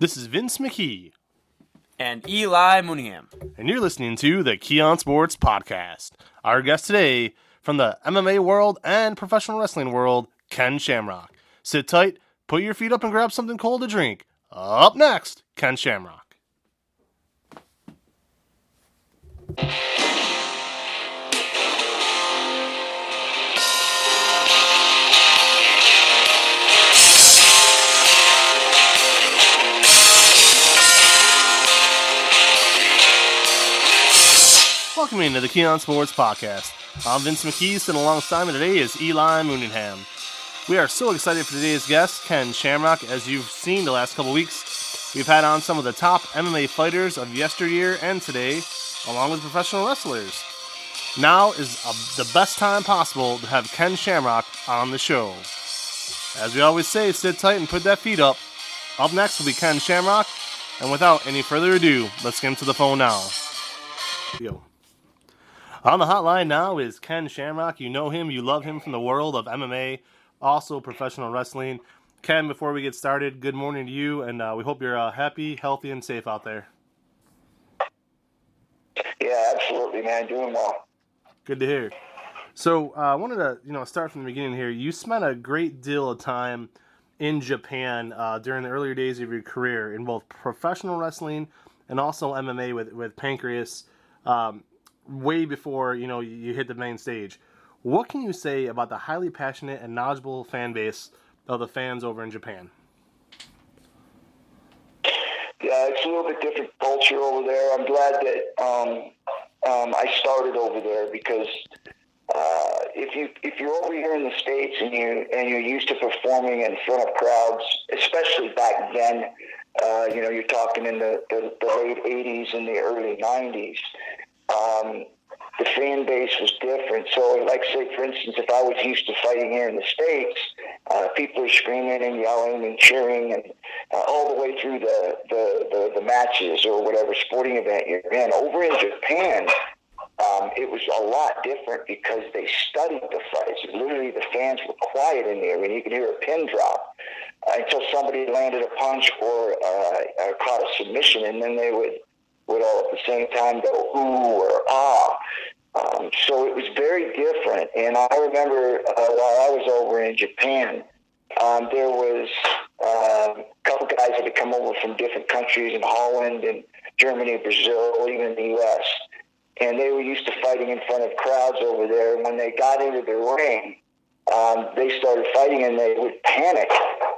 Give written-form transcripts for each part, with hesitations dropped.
This is Vince McKee. And Eli Mooneyham. And you're listening to the Key on Sports Podcast. Our guest today, from the MMA world and professional wrestling world, Ken Shamrock. Sit tight, put your feet up, and grab something cold to drink. Up next, Ken Shamrock. Welcome into the Key on Sports Podcast. I'm Vince McKee, sitting alongside me today is Eli Mooneyham. We are so excited for today's guest, Ken Shamrock. As you've seen the last couple weeks, we've had on some of the top MMA fighters of yesteryear and today, along with professional wrestlers. Now is the best time possible to have Ken Shamrock on the show. As we always say, sit tight and put that feet up. Up next will be Ken Shamrock, and without any further ado, let's get him to the phone now. Yo. On the hotline now is Ken Shamrock. You know him, you love him from the world of MMA, also professional wrestling. Ken, before we get started, good morning to you, and we hope you're happy, healthy, and safe out there. Yeah, absolutely, man. Doing well. Good to hear. So I wanted to start from the beginning here. You spent a great deal of time in Japan during the earlier days of your career in both professional wrestling and also MMA with Pancrase. Way before you hit the main stage. What can you say about the highly passionate and knowledgeable fan base of the fans over in Japan? Yeah, it's a little bit different culture over there. I'm glad that I started over there because if you're over here in the States and you're used to performing in front of crowds, especially back then, you're talking in the late 80s and the early 90s. The fan base was different. So, like, say, for instance, if I was used to fighting here in the States, people are screaming and yelling and cheering and all the way through the matches or whatever sporting event you're in. Over in Japan, it was a lot different because they studied the fights. Literally, the fans were quiet in there, and you could hear a pin drop until somebody landed a punch or caught a submission, and then they would all at the same time go ooh or ah. So it was very different. And I remember while I was over in Japan, there was a couple guys that had come over from different countries in Holland and Germany, Brazil, even the U.S. And they were used to fighting in front of crowds over there. And when they got into the ring, they started fighting and they would panic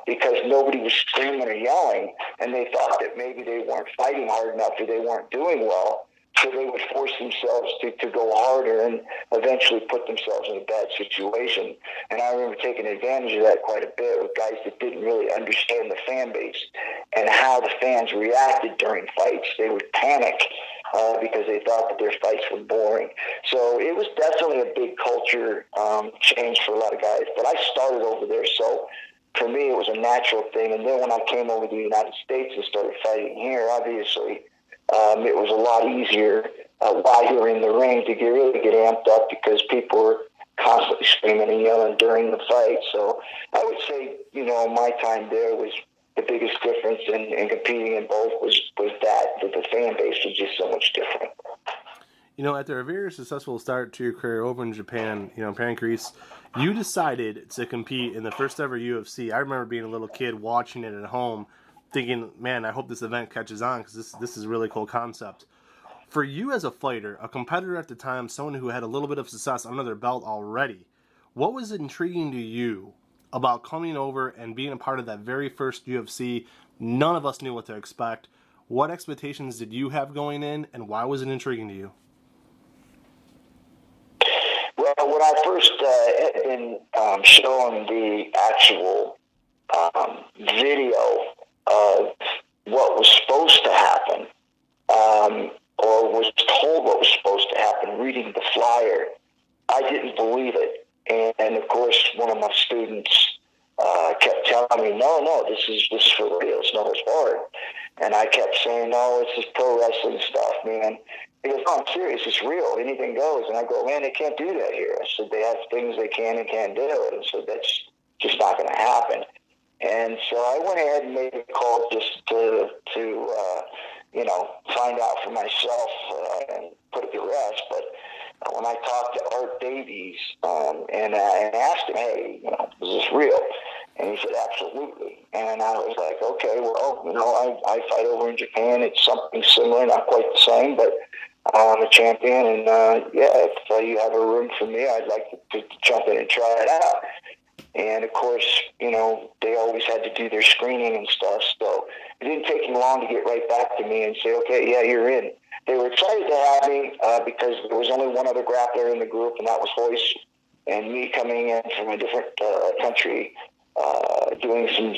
because nobody was screaming or yelling, and they thought that maybe they weren't fighting hard enough or they weren't doing well, so they would force themselves to go harder and eventually put themselves in a bad situation. And I remember taking advantage of that quite a bit with guys that didn't really understand the fan base and how the fans reacted during fights. They would panic because they thought that their fights were boring. So it was definitely a big culture change for a lot of guys. But I started over there, so for me it was a natural thing. And then when I came over to the United States and started fighting here, obviously it was a lot easier while you were in the ring to really get amped up because people were constantly screaming and yelling during the fight. So I would say, my time there was the biggest difference in competing in both was that the fan base was just so much different. After a very successful start to your career over in Japan, Pancrase, you decided to compete in the first ever UFC. I remember being a little kid watching it at home, thinking, man, I hope this event catches on because this is a really cool concept. For you as a fighter, a competitor at the time, someone who had a little bit of success under their belt already, what was intriguing to you about coming over and being a part of that very first UFC? None of us knew what to expect. What expectations did you have going in, and why was it intriguing to you? Well, when I first had been shown the actual video of what was supposed to happen, or was told what was supposed to happen, reading the flyer, I didn't believe it. And of course, one of my students kept telling me, no, this is for real. It's not as hard. And I kept saying, no, it's just pro wrestling stuff, man. He goes, no, I'm serious. It's real. Anything goes. And I go, man, they can't do that here. I said, they have things they can and can't do. And so that's just not going to happen. And so I went ahead and made a call just to find out for myself and put it to rest. But when I talked to Art Davies and asked him, hey, is this real? And he said, absolutely. And I was like, okay, well, I fight over in Japan. It's something similar, not quite the same, but I'm a champion. And, if you have a room for me, I'd like to jump in and try it out. And, of course, they always had to do their screening and stuff. So it didn't take them long to get right back to me and say, okay, yeah, you're in. They were excited to have me because there was only one other grappler in the group, and that was Hoist. And me coming in from a different country, doing some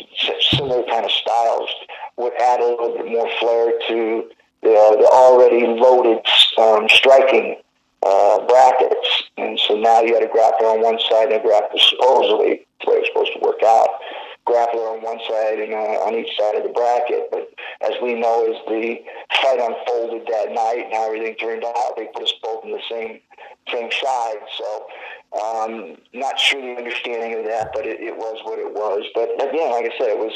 similar kind of styles would add a little bit more flair to the already loaded striking brackets. And so now you had a grappler on one side and a grappler, supposedly, the way it was supposed to work out, grappler on one side and on each side of the bracket. But as we know, as the fight unfolded that night and how everything turned out, they put us both in the same side. So not sure the understanding of that, but it was what it was. But again, like I said, it was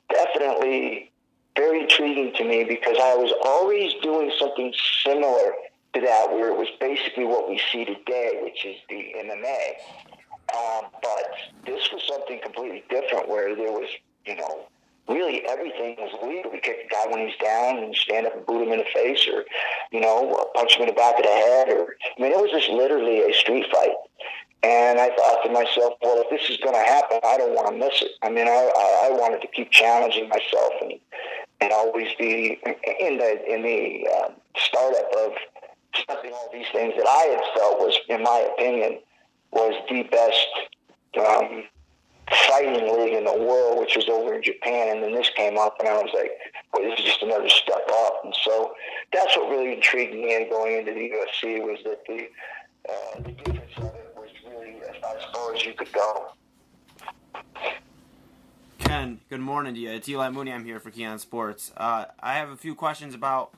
definitely very intriguing to me because I was always doing something similar to that, where it was basically what we see today, which is the MMA. But this was something completely different, where there was, really everything was legal. We kick a guy when he's down and stand up and boot him in the face, or, punch him in the back of the head. It was just literally a street fight. And I thought to myself, well, if this is going to happen, I don't want to miss it. I wanted to keep challenging myself and always be in the startup of something, all these things that I had felt was, in my opinion, was the best fighting league in the world, which was over in Japan. And then this came up, and I was like, well, this is just another step up. And so that's what really intrigued me in going into the UFC, was that the difference of it was really as far as you could go. Ken, good morning to you. It's Eli Mooney. I'm here for Keon Sports. I have a few questions about,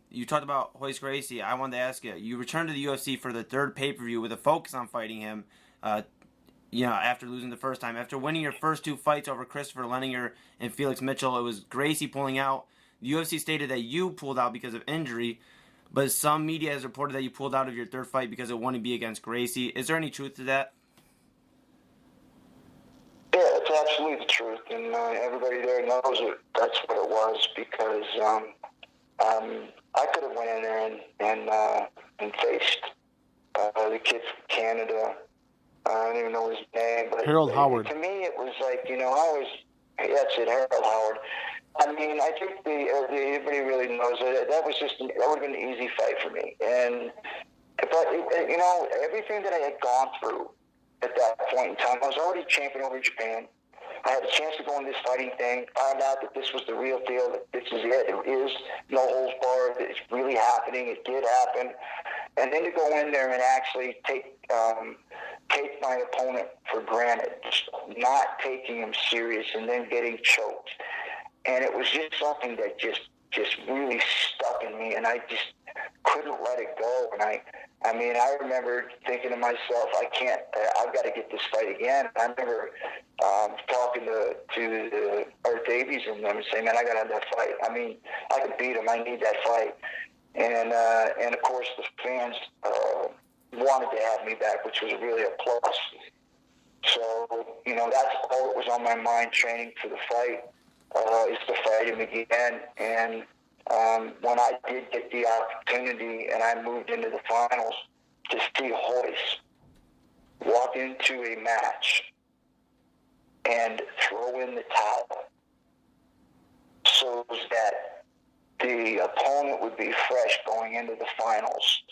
you talked about Royce Gracie. I wanted to ask you, you returned to the UFC for the third pay-per-view with a focus on fighting him, after losing the first time. After winning your first two fights over Christopher Leninger and Felix Mitchell, it was Gracie pulling out. The UFC stated that you pulled out because of injury, but some media has reported that you pulled out of your third fight because it wouldn't be against Gracie. Is there any truth to that? Yeah, it's absolutely the truth, and everybody there knows it. That's what it was, because I could have went in there and faced the kid from Canada. I don't even know his name, but Harold Howard. To me, it was like, that's it, Harold Howard. I think everybody really knows that would have been an easy fight for me. But everything that I had gone through at that point in time, I was already champion over in Japan. I had a chance to go in this fighting thing, found out that this was the real deal, that this is it. It is no holds barred, that it's really happening. It did happen. And then to go in there and actually take my opponent for granted, not taking him serious, and then getting choked. And it was just something that just really stuck in me, and I just couldn't let it go. And I remember thinking to myself, I've got to get this fight again. I remember talking to Art Davies and them and saying, man, I got to have that fight. I could beat him. I need that fight. And of course, the fans wanted to have me back, which was really a plus. So, that's all that was on my mind, training for the fight, is to fight him again. And when I did get the opportunity and I moved into the finals, to see Royce walk into a match and throw in the towel so that the opponent would be fresh going into the finals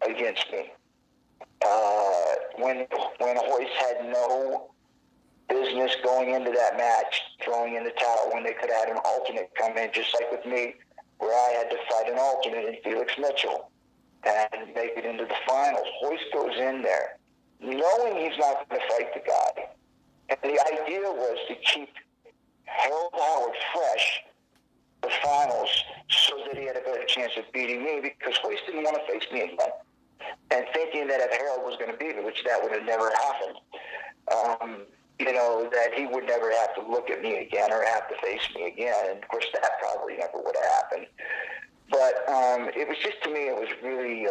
against me. When Royce had no business going into that match, throwing in the towel, when they could have had an alternate come in, just like with me, where I had to fight an alternate in Felix Mitchell and make it into the finals. Royce goes in there knowing he's not going to fight the guy. And the idea was to keep Harold Howard fresh the finals so that he had a better chance of beating me, because Royce didn't want to face me again. And thinking that if Harold was going to beat me, which that would have never happened, that he would never have look at me again or have to face me again. And, of course, that probably never would have happened. But it was just, to me, it was really,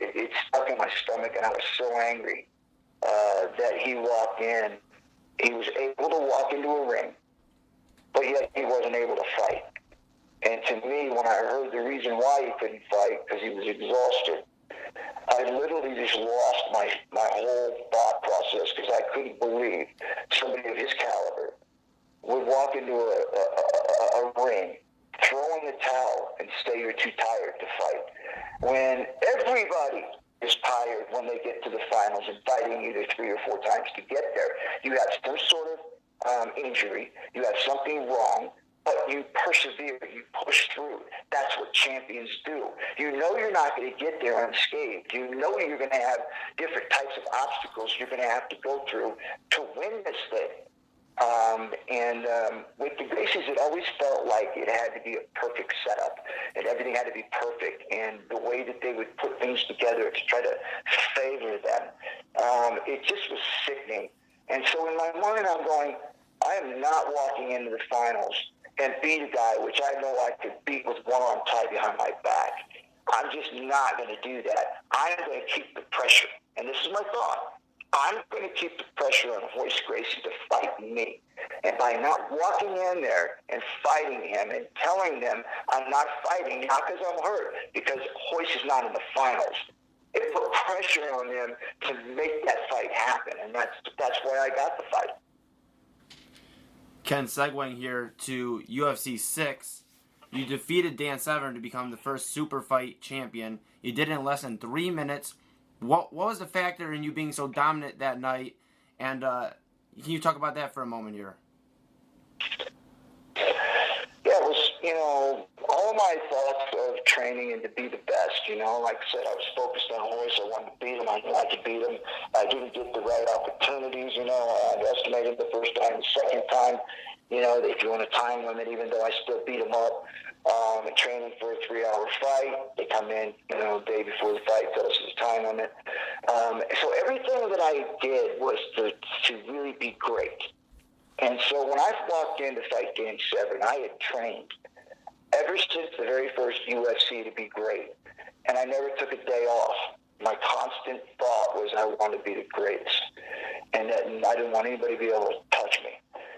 it stuck in my stomach, and I was so angry that he walked in. He was able to walk into a ring, but yet he wasn't able to fight. And to me, when I heard the reason why he couldn't fight, because he was exhausted, I literally just lost my whole thought process, because I couldn't believe somebody of his caliber would walk into a ring, throw in the towel, and say you're too tired to fight. When everybody is tired when they get to the finals and fighting either 3 or 4 times to get there. You have some sort of injury, you have something wrong, but you persevere, you push through. That's what champions do. You know you're not going to get there unscathed. You know you're going to have different types of obstacles you're going to have to go through to win this thing. With the Gracies, it always felt like it had to be a perfect setup, and everything had to be perfect, and the way that they would put things together to try to favor them, it just was sickening. And so in my mind, I'm going, I am not walking into the finals and beat a guy which I know I could beat with one arm tied behind my back. I'm just not going to do that. I'm going to keep the pressure. And this is my thought. I'm going to keep the pressure on Royce Gracie to fight me. And by not walking in there and fighting him and telling them I'm not fighting, not because I'm hurt, because Royce is not in the finals, it put pressure on them to make that fight happen. And that's why I got the fight. Ken, segueing here to UFC 6, you defeated Dan Severn to become the first super fight champion. You did it in less than 3 minutes. What was the factor in you being so dominant that night? And can you talk about that for a moment here? Yeah, it was, all my thoughts of training and to be the best, like I said, I was focused on Royce. I wanted to beat him. I knew I could beat him. I didn't get the right opportunities, I underestimated the first time. The second time, they threw in a time limit, even though I still beat him up. Training for a 3-hour fight. They come in, day before the fight, tell us the time limit. So everything that I did was to really be great. And so when I walked in to fight Dan Severn, I had trained ever since the very first UFC to be great. And I never took a day off. My constant thought was I wanted to be the greatest. And that I didn't want anybody to be able to touch me.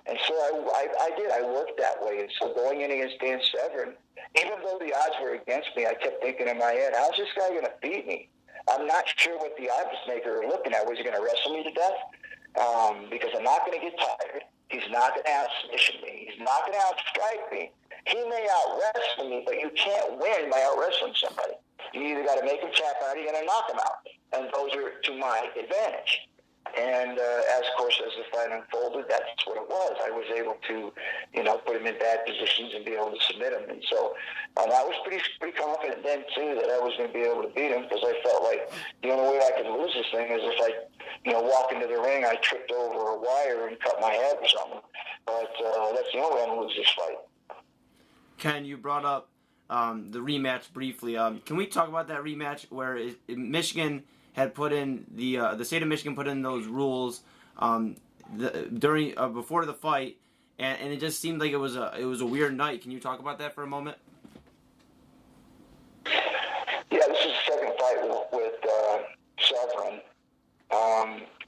And so I did. I worked that way. And so going in against Dan Severn, even though the odds were against me, I kept thinking in my head, how's this guy going to beat me? I'm not sure what the odds maker were looking at. Was he going to wrestle me to death? Because I'm not going to get tired. He's not going to out-submission me. He's not going to out-strike me. He may out-wrestle me, but you can't win by out-wrestling somebody. You either got to make him tap out or you're going to knock him out. And those are to my advantage. And as the fight unfolded, that's what it was. I was able to, put him in bad positions and be able to submit him. And so I was pretty confident then, too, that I was going to be able to beat him, because I felt like the only way I could lose this thing is if I, walk into the ring, I tripped over a wire and cut my head or something. But that's the only way I'm going to lose this fight. Ken, you brought up the rematch briefly. Can we talk about that rematch where Michigan had put in the state of Michigan put in those rules before the fight, and it just seemed like it was a weird night. Can you talk about that for a moment? Yeah, this is the second fight with Severn.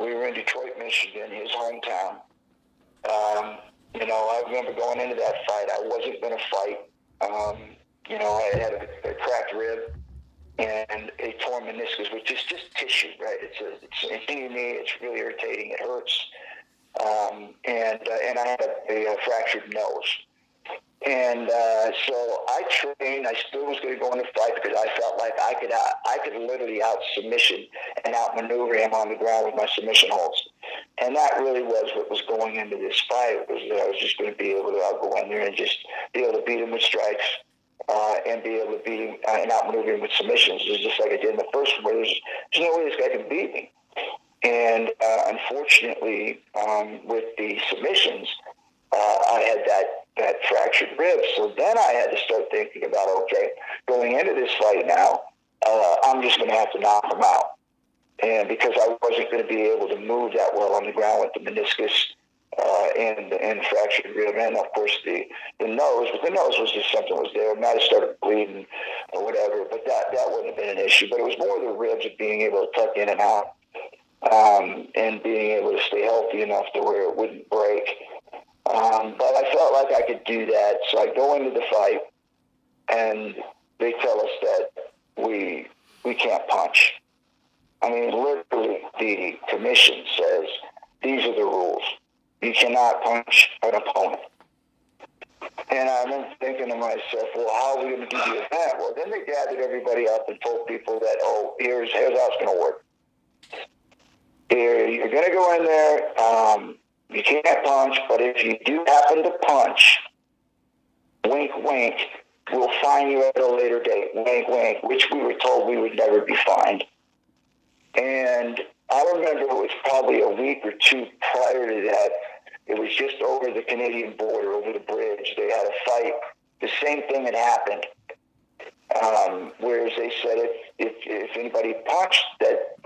We were in Detroit, Michigan, his hometown. I remember going into that fight, I wasn't going to fight. I had a cracked rib and a torn meniscus, which is just tissue, right? It's in your knee. It's really irritating. It hurts. And I had a fractured nose. And so I trained. I still was going to go in the fight because I felt like I could literally out-submission and out-maneuver him on the ground with my submission holds. And that really was what was going into this fight, was that I was just going to be able to go in there and just be able to beat him with strikes and be able to beat him and out-maneuver him with submissions, just like I did in the first one, where there's no way this guy can beat me. And unfortunately, with the submissions, I had that fractured rib. So then I had to start thinking about, okay, going into this fight now, I'm just going to have to knock him out. And because I wasn't going to be able to move that well on the ground with the meniscus and fractured rib, and of course the nose. But the nose was just something was there. It might have started bleeding or whatever, but that wouldn't have been an issue. But it was more the ribs of being able to tuck in and out, and being able to stay healthy enough to where it wouldn't break. But I felt like I could do that, so I go into the fight, and they tell us that we can't punch. I mean, literally, the commission says these are the rules. You cannot punch an opponent. And I remember thinking to myself, well, how are we going to do the event? Well, then they gathered everybody up and told people that, oh, here's how it's going to work. You're going to go in there. You can't punch, but if you do happen to punch, wink, wink, we'll fine you at a later date, wink, wink, which we were told we would never be fined. And I remember it was probably a week or two prior to that. It was just over the Canadian border, over the bridge. They had a fight. The same thing had happened. Whereas they said if anybody punched, that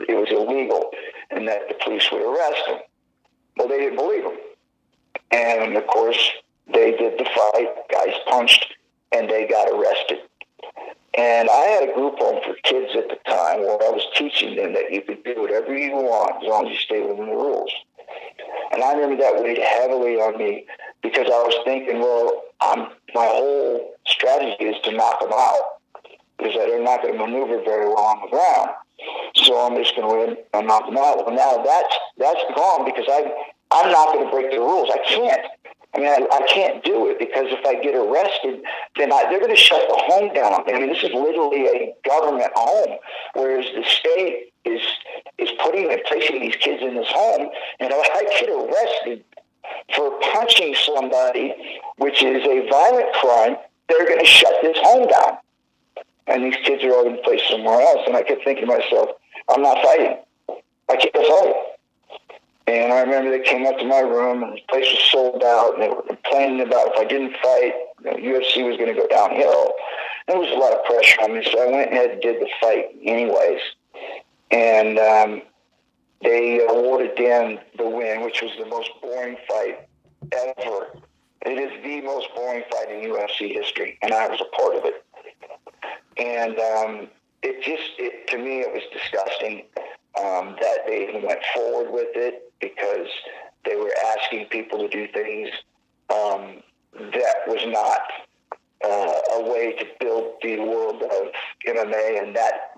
it was illegal and that the police would arrest them. Well, they didn't believe them. And, of course, they did the fight. Guys punched, and they got arrested. And I had a group home for kids at the time where I was teaching them that you could do whatever you want as long as you stay within the rules. And I remember that weighed heavily on me because I was thinking, well, my whole strategy is to knock them out because they're not going to maneuver very well on the ground. So I'm just going to win and knock them out. Well, now that's gone because I'm not going to break the rules. I can't. I mean, I can't do it because if I get arrested, then they're going to shut the home down. I mean, this is literally a government home, whereas the state is putting and placing these kids in this home. And if I get arrested for punching somebody, which is a violent crime, they're going to shut this home down. And these kids are all going to be placed somewhere else. And I kept thinking to myself, I'm not fighting. I can't fight. And I remember they came up to my room, and the place was sold out, and they were complaining about if I didn't fight, UFC was going to go downhill. There was a lot of pressure on me, so I went ahead and did the fight anyways. And they awarded Dan the win, which was the most boring fight ever. It is the most boring fight in UFC history, and I was a part of it. And to me, it was disgusting that they even went forward with it because they were asking people to do things that was not a way to build the world of MMA, and that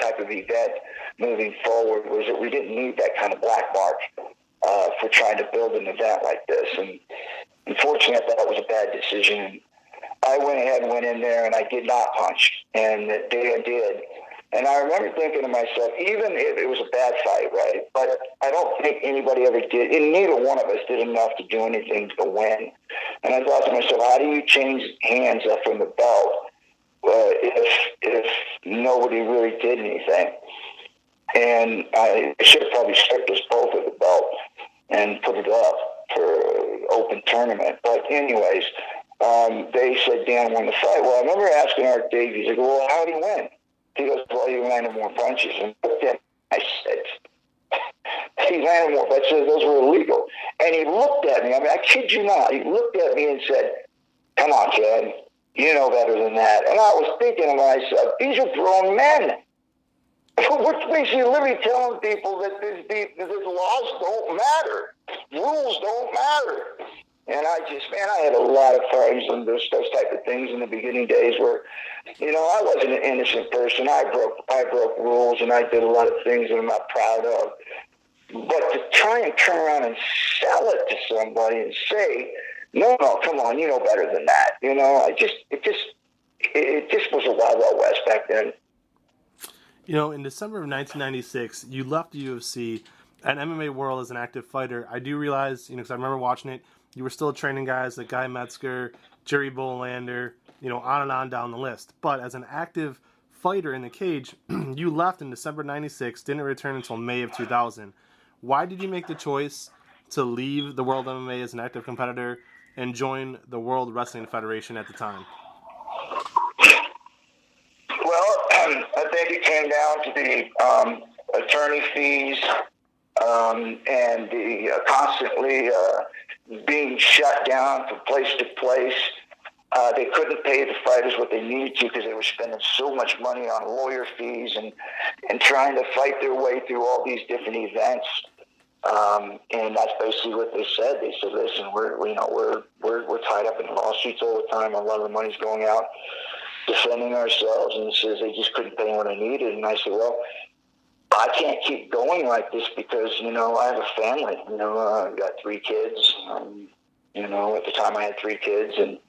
type of event moving forward was that we didn't need that kind of black mark for trying to build an event like this. And unfortunately, I thought it was a bad decision. I went ahead and went in there, and I did not punch, and Dan did. And I remember thinking to myself, even if it was a bad fight, right, but I don't think anybody ever did, and neither one of us did enough to do anything to win. And I thought to myself, how do you change hands up from the belt if nobody really did anything? And I should have probably stripped us both of the belt and put it up for an open tournament. But anyways, they said Dan won the fight. Well, I remember asking Art Davies, I go, well, how did he win? He goes, well, he landed more punches. And then I said, he landed more, but I said those were illegal. And he looked at me, I mean, I kid you not, he looked at me and said, come on, kid, you know better than that. And I was thinking to myself, these are grown men. Which makes you literally telling people that these laws don't matter. Rules don't matter. And I had a lot of times on those type of things in the beginning days where, I wasn't an innocent person. I broke rules, and I did a lot of things that I'm not proud of. But to try and turn around and sell it to somebody and say, no, come on, you know better than that. It just was a wild, wild west back then. In December of 1996, you left the UFC and MMA world as an active fighter. I do realize, because I remember watching it, you were still training guys like Guy Metzger, Jerry Bolander, on and on down the list. But as an active fighter in the cage, you left in December 96, didn't return until May of 2000. Why did you make the choice to leave the World MMA as an active competitor and join the World Wrestling Federation at the time? Well, I think it came down to the attorney fees and the constantly being shut down from place to place. They couldn't pay the fighters what they needed to because they were spending so much money on lawyer fees and trying to fight their way through all these different events. And that's basically what they said. They said, "Listen, we're tied up in lawsuits all the time. A lot of the money's going out defending ourselves." And it says they just couldn't pay what I needed. And I said, "Well, I can't keep going like this because I have a family. I've got 3 kids. At the time I had 3 kids and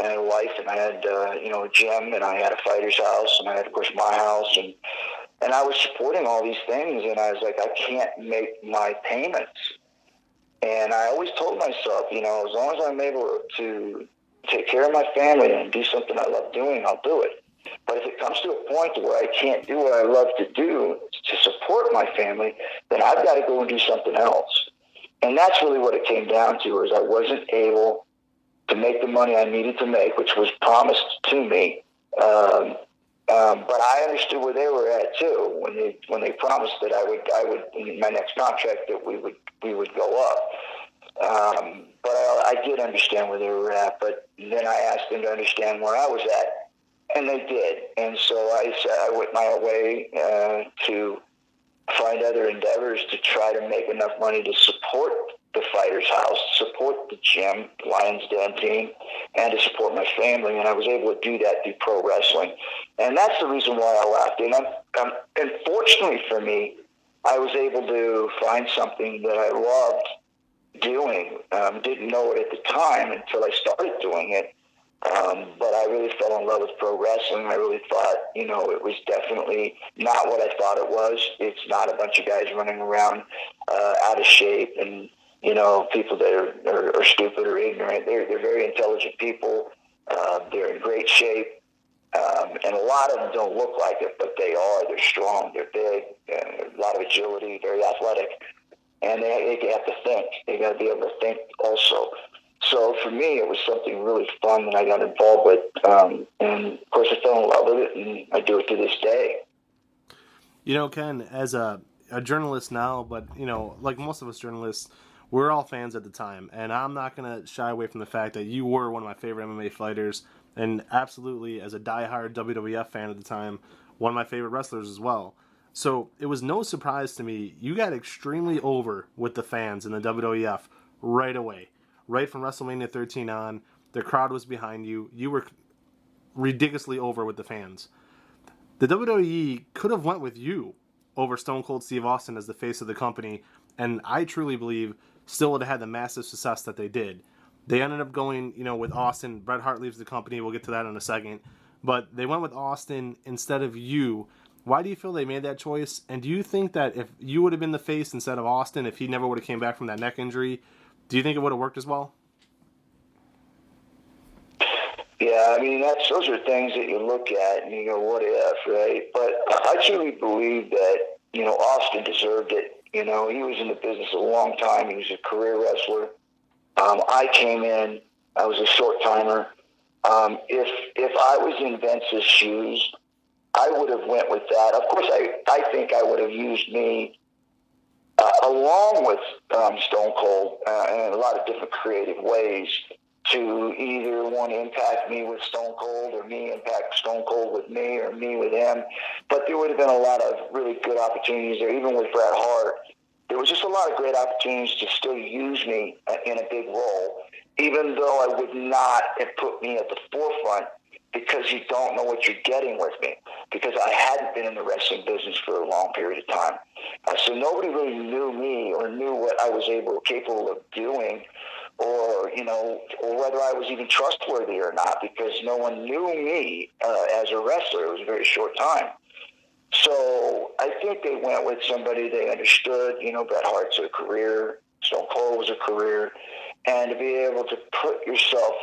I had a wife, and I had a gym, and I had a fighter's house, and I had, of course, my house, and I was supporting all these things, and I was like, I can't make my payments." And I always told myself, as long as I'm able to take care of my family and do something I love doing, I'll do it. But if it comes to a point where I can't do what I love to do to support my family, then I've got to go and do something else. And that's really what it came down to, is I wasn't able to make the money I needed to make, which was promised to me. But I understood where they were at too when they promised that I would in my next contract that we would go up. But I did understand where they were at. But then I asked them to understand where I was at, and they did. And so I went my way to find other endeavors to try to make enough money to support the fighter's house, support the gym, Lions Den team, and to support my family. And I was able to do that through pro wrestling. And that's the reason why I left. And unfortunately for me, I was able to find something that I loved doing. Didn't know it at the time until I started doing it. But I really fell in love with pro wrestling. I really thought, it was definitely not what I thought it was. It's not a bunch of guys running around out of shape and, people that are stupid or ignorant. They're very intelligent people. They're in great shape. And a lot of them don't look like it, but they are. They're strong. They're big. A lot of agility, very athletic. And they have to think. They got to be able to think also. So for me, it was something really fun that I got involved with. And, of course, I fell in love with it, and I do it to this day. Ken, as a journalist now, but, like most of us journalists, we're all fans at the time. And I'm not going to shy away from the fact that you were one of my favorite MMA fighters, and absolutely, as a diehard WWF fan at the time, one of my favorite wrestlers as well. So it was no surprise to me. You got extremely over with the fans in the WWF right away. Right from WrestleMania 13 on, the crowd was behind you. You were ridiculously over with the fans. The WWE could have went with you over Stone Cold Steve Austin as the face of the company, and I truly believe still would have had the massive success that they did. They ended up going, with Austin. Bret Hart leaves the company. We'll get to that in a second. But they went with Austin instead of you. Why do you feel they made that choice? And do you think that if you would have been the face instead of Austin, if he never would have came back from that neck injury, do you think it would have worked as well? Yeah, those are things that you look at and you go, what if, right? But I truly believe that, Austin deserved it. He was in the business a long time. He was a career wrestler. I came in. I was a short-timer. If I was in Vince's shoes, I would have went with that. Of course, I think I would have used me along with Stone Cold in a lot of different creative ways to either want to impact me with Stone Cold or me impact Stone Cold with me or me with him. But there would have been a lot of really good opportunities there, even with Bret Hart. There was just a lot of great opportunities to still use me in a big role, even though I would not have put me at the forefront because you don't know what you're getting with me, because I hadn't been in the wrestling business for a long period of time. So nobody really knew me or knew what I was capable of doing, or whether I was even trustworthy or not, because no one knew me as a wrestler. It was a very short time. So I think they went with somebody they understood. Bret Hart's a career, Stone Cold was a career, and to be able to put yourself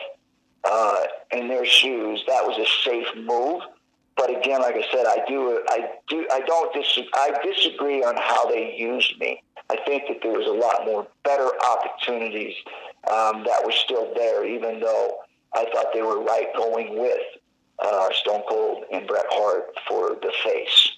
in their shoes, that was a safe move. But again, like I said, I disagree on how they used me. I think that there was a lot more better opportunities that were still there, even though I thought they were right going with Stone Cold and Bret Hart for the face.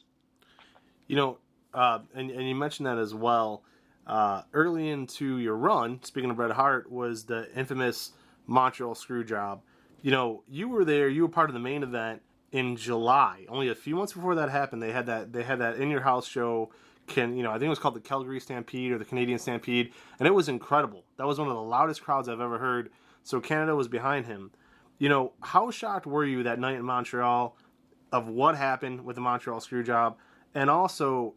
And you mentioned that as well. early into your run, speaking of Bret Hart, was the infamous Montreal Screwjob. You were there. You were part of the main event in July. Only a few months before that happened, they had that in your house show. I think it was called the Calgary Stampede or the Canadian Stampede, and it was incredible. That was one of the loudest crowds I've ever heard. So Canada was behind him. How shocked were you that night in Montreal of what happened with the Montreal Screwjob? And also,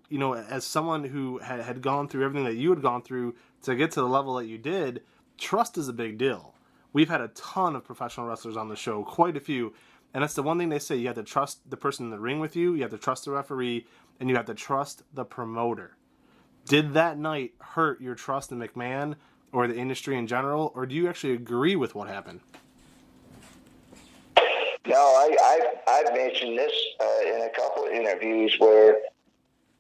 as someone who had gone through everything that you had gone through to get to the level that you did, trust is a big deal. We've had a ton of professional wrestlers on the show, quite a few, and that's the one thing they say. You have to trust the person in the ring with you, you have to trust the referee, and you have to trust the promoter. Did that night hurt your trust in McMahon or the industry in general, or do you actually agree with what happened? No, I've mentioned this in a couple of interviews where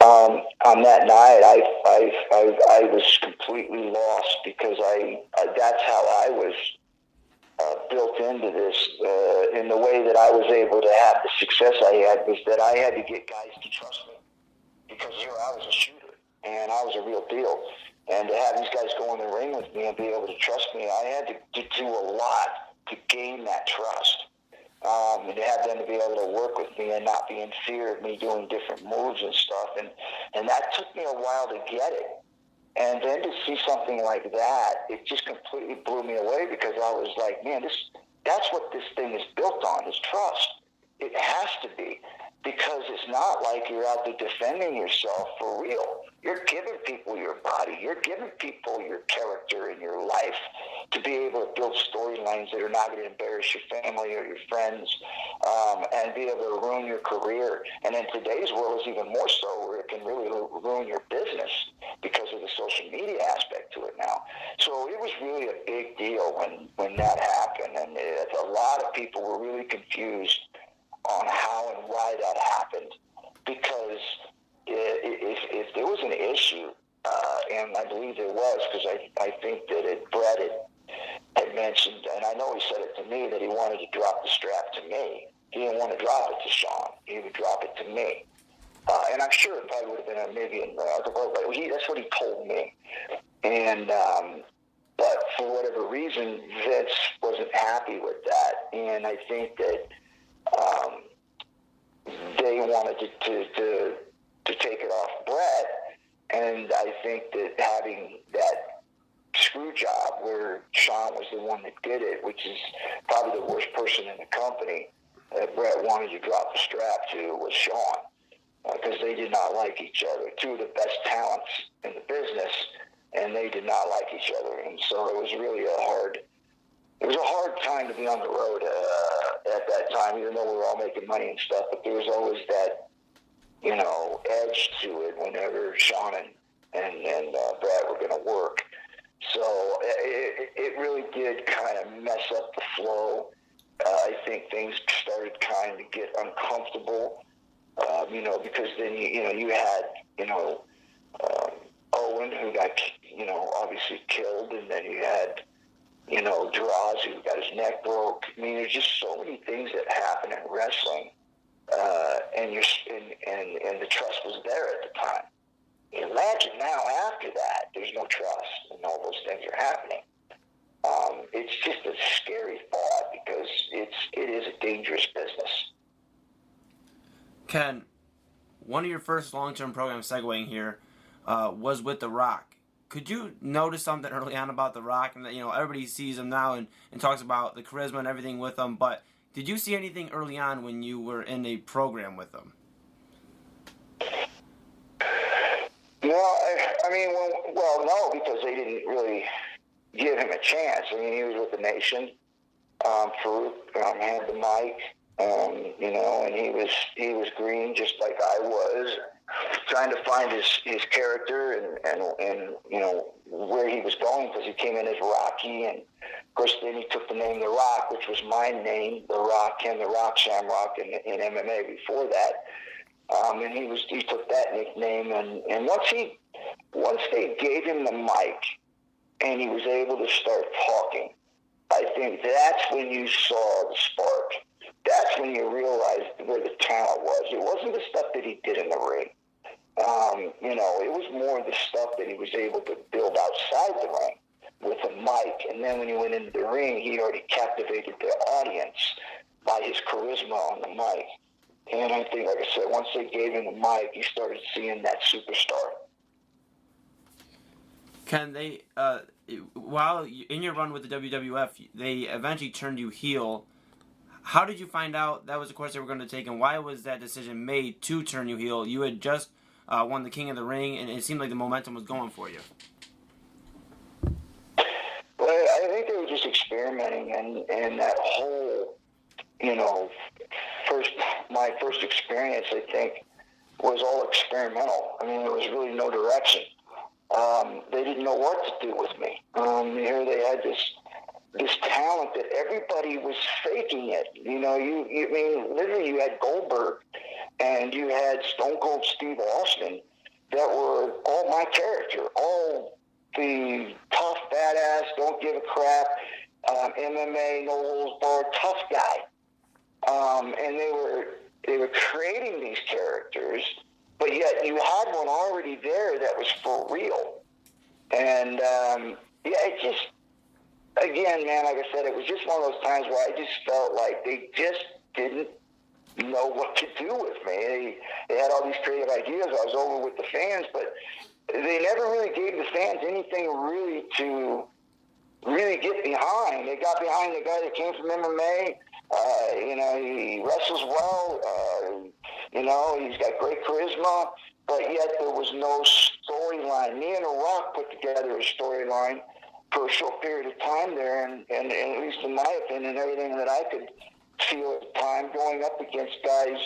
on that night I was completely lost because that's how I was built into this. In the way that I was able to have the success I had was that I had to get guys to trust me because I was a shooter and I was a real deal. And to have these guys go in the ring with me and be able to trust me, I had to do a lot to gain that trust. And to have them to be able to work with me and not be in fear of me doing different moves and stuff. And that took me a while to get it. And then to see something like that, it just completely blew me away because I was like, man, that's what this thing is built on, is trust. It has to be, because it's not like you're out there defending yourself for real. You're giving people your body. You're giving people your character and your life to be able to build storylines that are not going to embarrass your family or your friends, and be able to ruin your career. And in today's world, it's even more so, where it can really ruin your business because of the social media aspect to it now. So it was really a big deal when that happened, and a lot of people were really confused on how and why that happened, because if there was an issue, and I believe there was, because I think that Brett had mentioned, and I know he said it to me, that he wanted to drop the strap to me. He didn't want to drop it to Sean. He would drop it to me. And I'm sure it probably would have been maybe in the world, but that's what he told me. And but for whatever reason, Vince wasn't happy with that, and I think that they wanted to take it off Brett, and I think that having that screw job where Sean was the one that did it, which is probably the worst person in the company that Brett wanted to drop the strap to, was Sean, because they did not like each other. Two of the best talents in the business, and they did not like each other, and so it was really a hard time to be on the road at that time, even though we were all making money and stuff. But there was always that, edge to it whenever Sean and Brad were going to work. So it really did kind of mess up the flow. I think things started kind of get uncomfortable, because then you had Owen, who got obviously killed, and then you had Droz, who got his neck broke. I mean, there's just so many things that happen in wrestling, and the trust was there at the time. Imagine now after that, there's no trust, and all those things are happening. It's just a scary thought, because it is a dangerous business. Ken, one of your first long-term programs, segueing here, was with The Rock. Could you notice something early on about The Rock? And everybody sees him now and talks about the charisma and everything with him, but did you see anything early on when you were in a program with him? No, because they didn't really give him a chance. I mean, he was with the Nation. Farouk had the mic, and he was green just like I was, trying to find his character and where he was going, because he came in as Rocky, and of course then he took the name The Rock, which was my name, The Rock, Ken The Rock Shamrock in MMA before that. And he took that nickname, and once they gave him the mic and he was able to start talking, I think that's when you saw the spark. That's when you realized where the talent was. It wasn't the stuff that he did in the ring. It was more the stuff that he was able to build outside the ring with a mic. And then when he went into the ring, he already captivated the audience by his charisma on the mic. And I think, like I said, once they gave him the mic, you started seeing that superstar. Can they, while in your run with the WWF, they eventually turned you heel. How did you find out that was the course they were going to take, and why was that decision made to turn you heel? You had just won the King of the Ring, and it seemed like the momentum was going for you. Well, I think they were just experimenting, and that whole, my first experience, I think, was all experimental. I mean, there was really no direction. They didn't know what to do with me. Here they had this talent that everybody was faking it. Literally you had Goldberg and you had Stone Cold Steve Austin that were all my character, all the tough, badass, don't give a crap, MMA, no holds barred, tough guy. And they were creating these characters, but yet you had one already there that was for real. And, it just, again, man, like I said, it was just one of those times where I just felt like they just didn't know what to do with me. They had all these creative ideas. I was over with the fans, but they never really gave the fans anything really to really get behind. They got behind the guy that came from MMA. He wrestles well. He's got great charisma, but yet there was no storyline. Me and The Rock put together a storyline for a short period of time there, and at least in my opinion, everything that I could feel at the time, going up against guys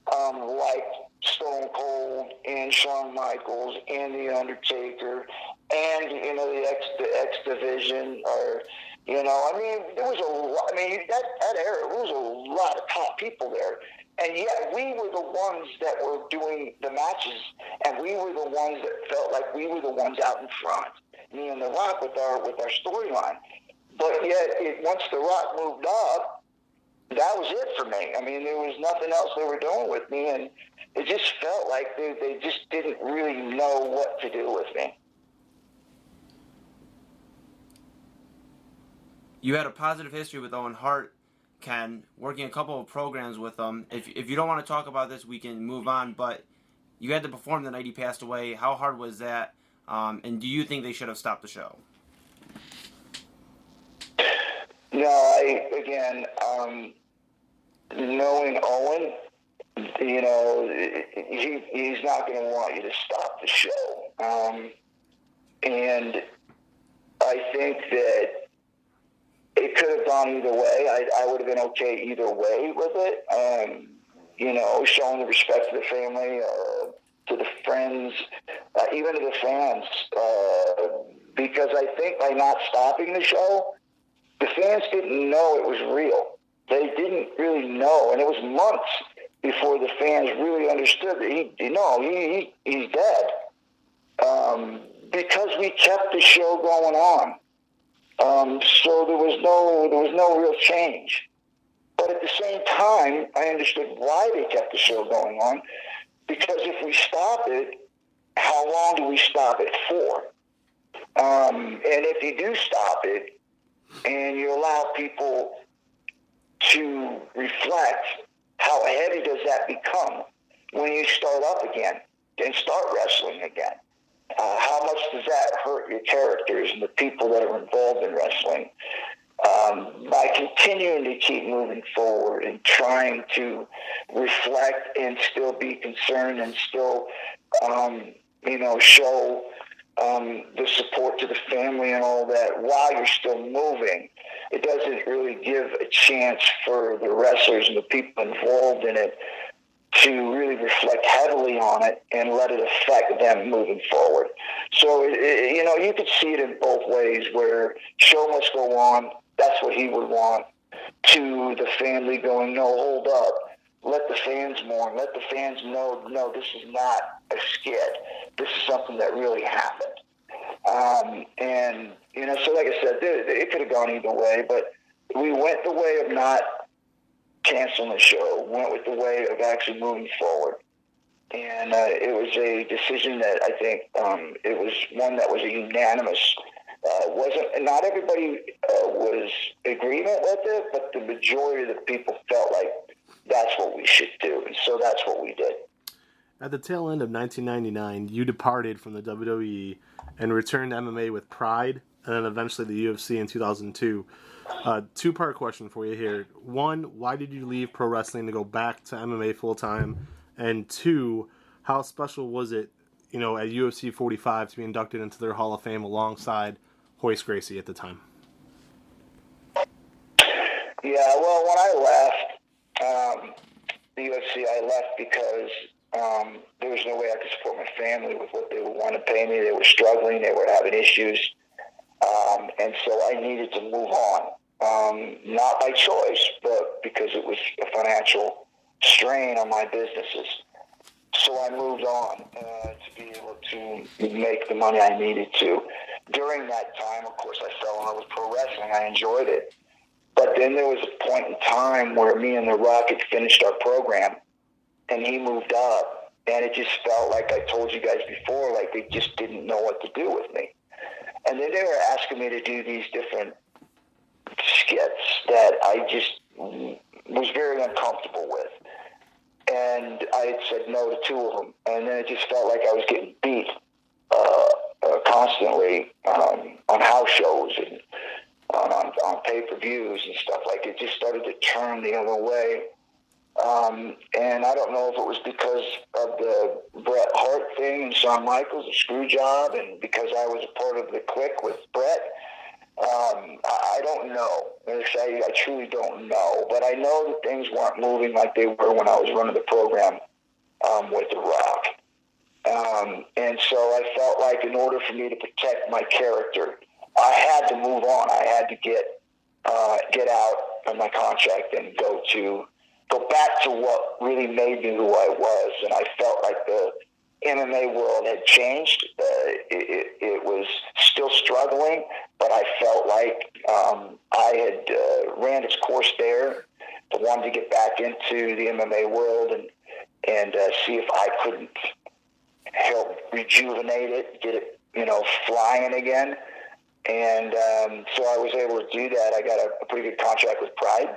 like Stone Cold and Shawn Michaels and The Undertaker and, the X Division, or, there was a lot, that era, there was a lot of top people there. And yet we were the ones that were doing the matches, and we were the ones that felt like we were the ones out in front. Me and The Rock with our storyline. But yet, once The Rock moved up, that was it for me. There was nothing else they were doing with me, and it just felt like they just didn't really know what to do with me. You had a positive history with Owen Hart, Ken, working a couple of programs with him. If you don't want to talk about this, we can move on, but you had to perform the night he passed away. How hard was that? And do you think they should have stopped the show? No, knowing Owen, he's not going to want you to stop the show. And I think that it could have gone either way. I would have been okay either way with it. Showing the respect to the family, to the friends, even to the fans. Because I think by not stopping the show, the fans didn't know it was real. They didn't really know, and it was months before the fans really understood that he's dead. Because we kept the show going on. So there was no real change. But at the same time, I understood why they kept the show going on. Because if we stop it, how long do we stop it for? And if you do stop it, and you allow people to reflect, how heavy does that become when you start up again and start wrestling again? How much does that hurt your characters and the people that are involved in wrestling? By continuing to keep moving forward and trying to reflect and still be concerned and still, show the support to the family and all that while you're still moving, it doesn't really give a chance for the wrestlers and the people involved in it to really reflect heavily on it and let it affect them moving forward. So, you could see it in both ways, where show must go on, that's what he would want, to the family going, no, hold up, let the fans mourn, let the fans know, no, this is not a skit, this is something that really happened. So like I said, it could have gone either way, but we went the way of not canceling the show, went with the way of actually moving forward. And it was a decision that I think it was one that was a unanimous. Not everybody was agreement with it, but the majority of the people felt like that's what we should do, and so that's what we did. At the tail end of 1999, you departed from the WWE and returned to MMA with Pride, and then eventually the UFC in 2002. Two-part question for you here. One, why did you leave pro wrestling to go back to MMA full-time? And two, how special was it, at UFC 45 to be inducted into their Hall of Fame alongside Royce Gracie at the time? Yeah, well, when I left the UFC, I left because there was no way I could support my family with what they would want to pay me. They were struggling. They were having issues. And so I needed to move on. Not by choice, but because it was a financial strain on my businesses. So I moved on to be able to make the money I needed to. During that time, of course, I fell in love with pro wrestling. I enjoyed it. But then there was a point in time where me and The Rock had finished our program, and he moved up, and it just felt like I told you guys before, like they just didn't know what to do with me. And then they were asking me to do these different skits that I just was very uncomfortable with. And I had said no to two of them, and then it just felt like I was getting beat constantly on house shows and on pay-per-views and stuff. Like it just started to turn the other way. And I don't know if it was because of the Bret Hart thing and Shawn Michaels, the Screwjob, and because I was a part of the clique with Bret. I don't know. I truly don't know. But I know that things weren't moving like they were when I was running the program with The Rock. And so I felt like in order for me to protect my character, I had to move on. I had to get out of my contract and go back to what really made me who I was. And I felt like the MMA world had changed. It was still struggling, but I felt like I had ran its course there. I wanted to get back into the MMA world and see if I couldn't help rejuvenate it, get it, flying again. And so I was able to do that. I got a pretty good contract with Pride.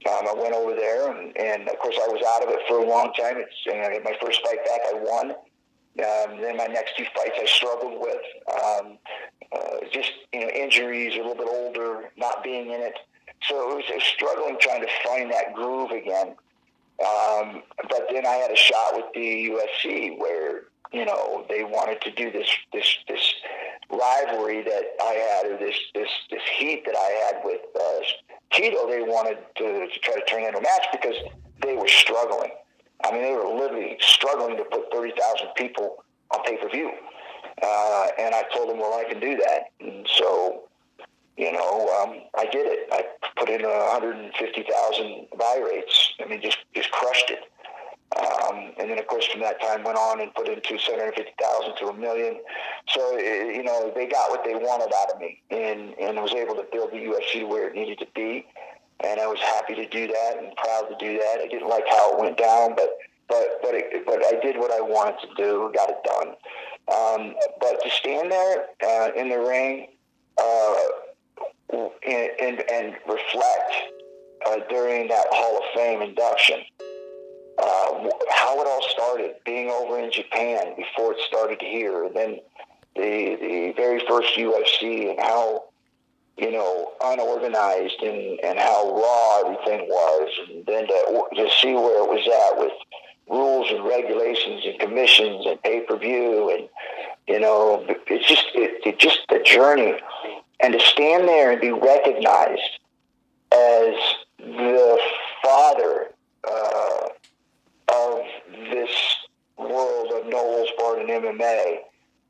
I went over there, and of course I was out of it for a long time. My first fight back, I won. Then my next two fights I struggled with. Just injuries, a little bit older, not being in it. So it was struggling trying to find that groove again. But then I had a shot with the UFC where they wanted to do this rivalry that I had, or this heat that I had with Tito. They wanted to try to turn it into a match because they were struggling. I mean, they were literally struggling to put 30,000 people on pay-per-view. And I told them, well, I can do that. And so, I did it. I put in 150,000 buy rates. I mean, just crushed it. And then, of course, from that time went on and put into 750,000 to $1 million. So, they got what they wanted out of me, and I was able to build the UFC where it needed to be. And I was happy to do that and proud to do that. I didn't like how it went down, but I did what I wanted to do, got it done. But to stand there in the ring and reflect during that Hall of Fame induction, how it all started, being over in Japan before it started here, and then the very first UFC, and how unorganized and how raw everything was, and then to see where it was at with rules and regulations and commissions and pay-per-view, and it's just the journey, and to stand there and be recognized as the father of this world of no holds barred in MMA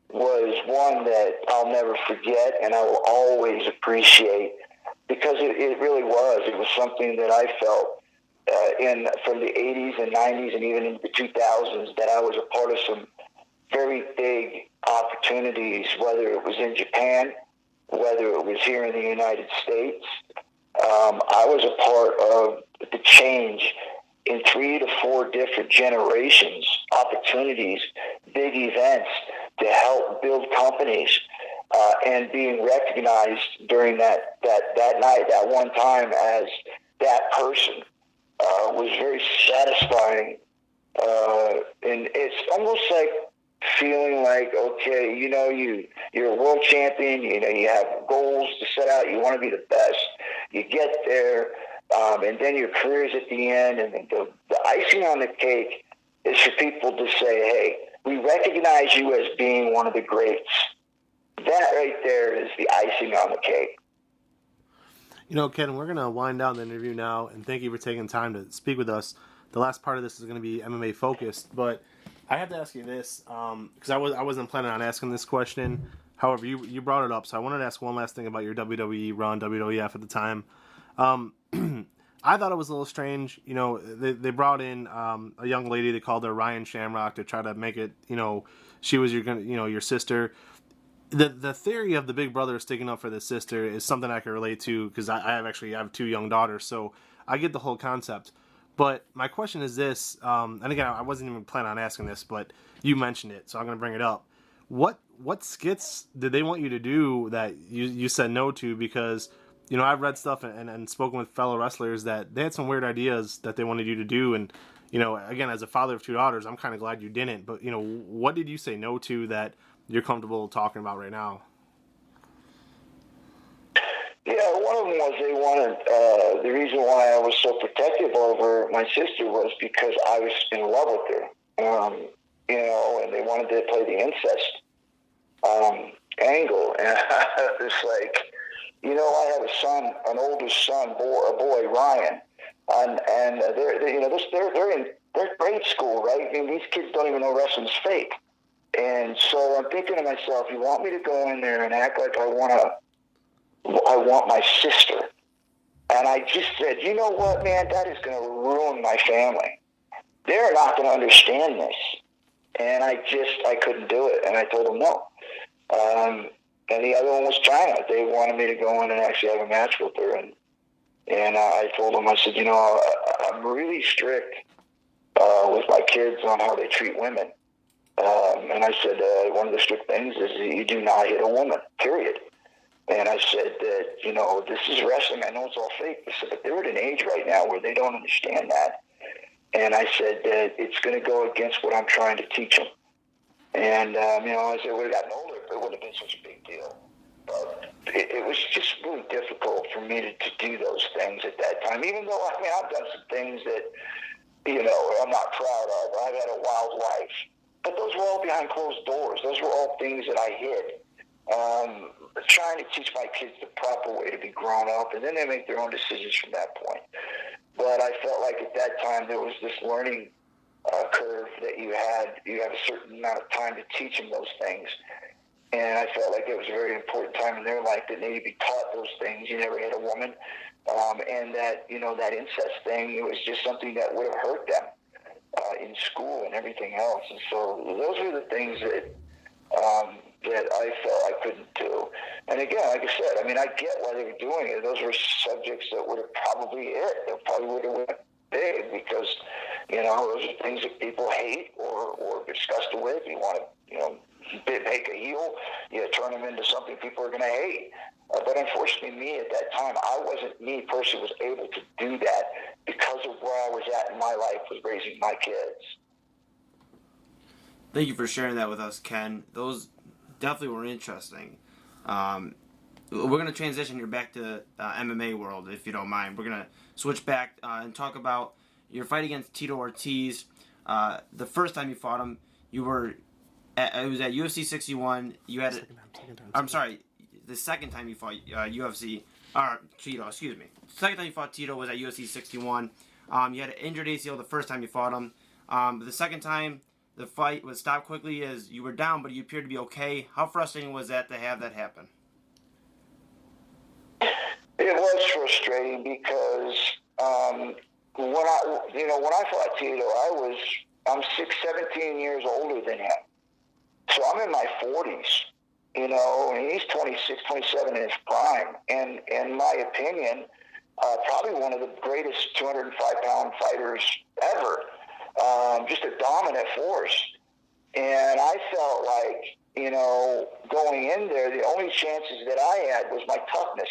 was one that I'll never forget, and I will always appreciate, because it really was. It was something that I felt from the 80s and 90s and even into the 2000s, that I was a part of some very big opportunities, whether it was in Japan, whether it was here in the United States. I was a part of the change in 3 to 4 different generations opportunities, big events to help build companies, and being recognized during that night, that one time, as that person was very satisfying. And it's almost like feeling like, okay, you're a world champion, you have goals to set out, you want to be the best, you get there, and then your career's at the end, and the icing on the cake is for people to say, hey, we recognize you as being one of the greats. That right there is the icing on the cake. Ken, we're going to wind down the interview now, and thank you for taking time to speak with us. The last part of this is going to be MMA focused, but I have to ask you this, because I wasn't planning on asking this question. However, you brought it up, so I wanted to ask one last thing about your WWE run, WWF at the time. I thought it was a little strange. They brought in a young lady. They called her Ryan Shamrock to try to make it, she was your sister. The theory of the big brother sticking up for the sister is something I can relate to, because I have 2 young daughters, so I get the whole concept. But my question is this, and again, I wasn't even planning on asking this, but you mentioned it, so I'm going to bring it up. What skits did they want you to do that you said no to? Because, I've read stuff and spoken with fellow wrestlers that they had some weird ideas that they wanted you to do. And, again, as a father of 2 daughters, I'm kind of glad you didn't. But, what did you say no to that you're comfortable talking about right now? Yeah, one of them was they wanted, the reason why I was so protective over my sister was because I was in love with her, and they wanted to play the incest angle. And I was like, I have a son, an oldest son, a boy, Ryan, and they're grade school, right? I mean, these kids don't even know wrestling's fake. And so I'm thinking to myself, you want me to go in there and act like I want my sister? And I just said, you know what, man, that is going to ruin my family. They're not going to understand this. And I couldn't do it. And I told them no. And the other one was China. They wanted me to go in and actually have a match with her. And I told them, I said, I'm really strict with my kids on how they treat women. And I said, one of the strict things is you do not hit a woman, period. And I said that, this is wrestling. I know it's all fake. I said, but they're at an age right now where they don't understand that. And I said that it's going to go against what I'm trying to teach them. And, as they would have gotten older, it wouldn't have been such a big deal. But it was just really difficult for me to do those things at that time, even though, I've done some things that, I'm not proud of. I've had a wild life. But those were all behind closed doors. Those were all things that I hid. Trying to teach my kids the proper way to be grown up, and then they make their own decisions from that point. But I felt like at that time there was this learning curve that you have a certain amount of time to teach them those things. And I felt like it was a very important time in their life that they need to be taught those things. You never hit a woman. And that, that incest thing, it was just something that would have hurt them in school and everything else. And so those were the things that I felt I couldn't do. And again, like I said, I get why they were doing it. Those were subjects that would have probably hit. They probably would have went big because, those are things that people hate or disgusted with. You want to, make a heel, you turn them into something people are going to hate. But unfortunately, me at that time, me personally was able to do that because of where I was at in my life with raising my kids. Thank you for sharing that with us, Ken. Those definitely were interesting. We're going to transition here back to MMA world, if you don't mind. We're going to switch back and talk about your fight against Tito Ortiz. The first time you fought him, it was at UFC 61. You had I'm sorry. The second time you fought Tito, excuse me. The second time you fought Tito was at UFC 61. You had an injured ACL the first time you fought him. But the second time, the fight was stopped quickly as you were down, but you appeared to be okay. How frustrating was that to have that happen? It was frustrating because when I fought Tito, I'm 17 years older than him. So I'm in my 40s. And he's 26, 27 in his prime. And in my opinion, probably one of the greatest 205-pound fighters ever, just a dominant force. And I felt like, going in there, the only chances that I had was my toughness,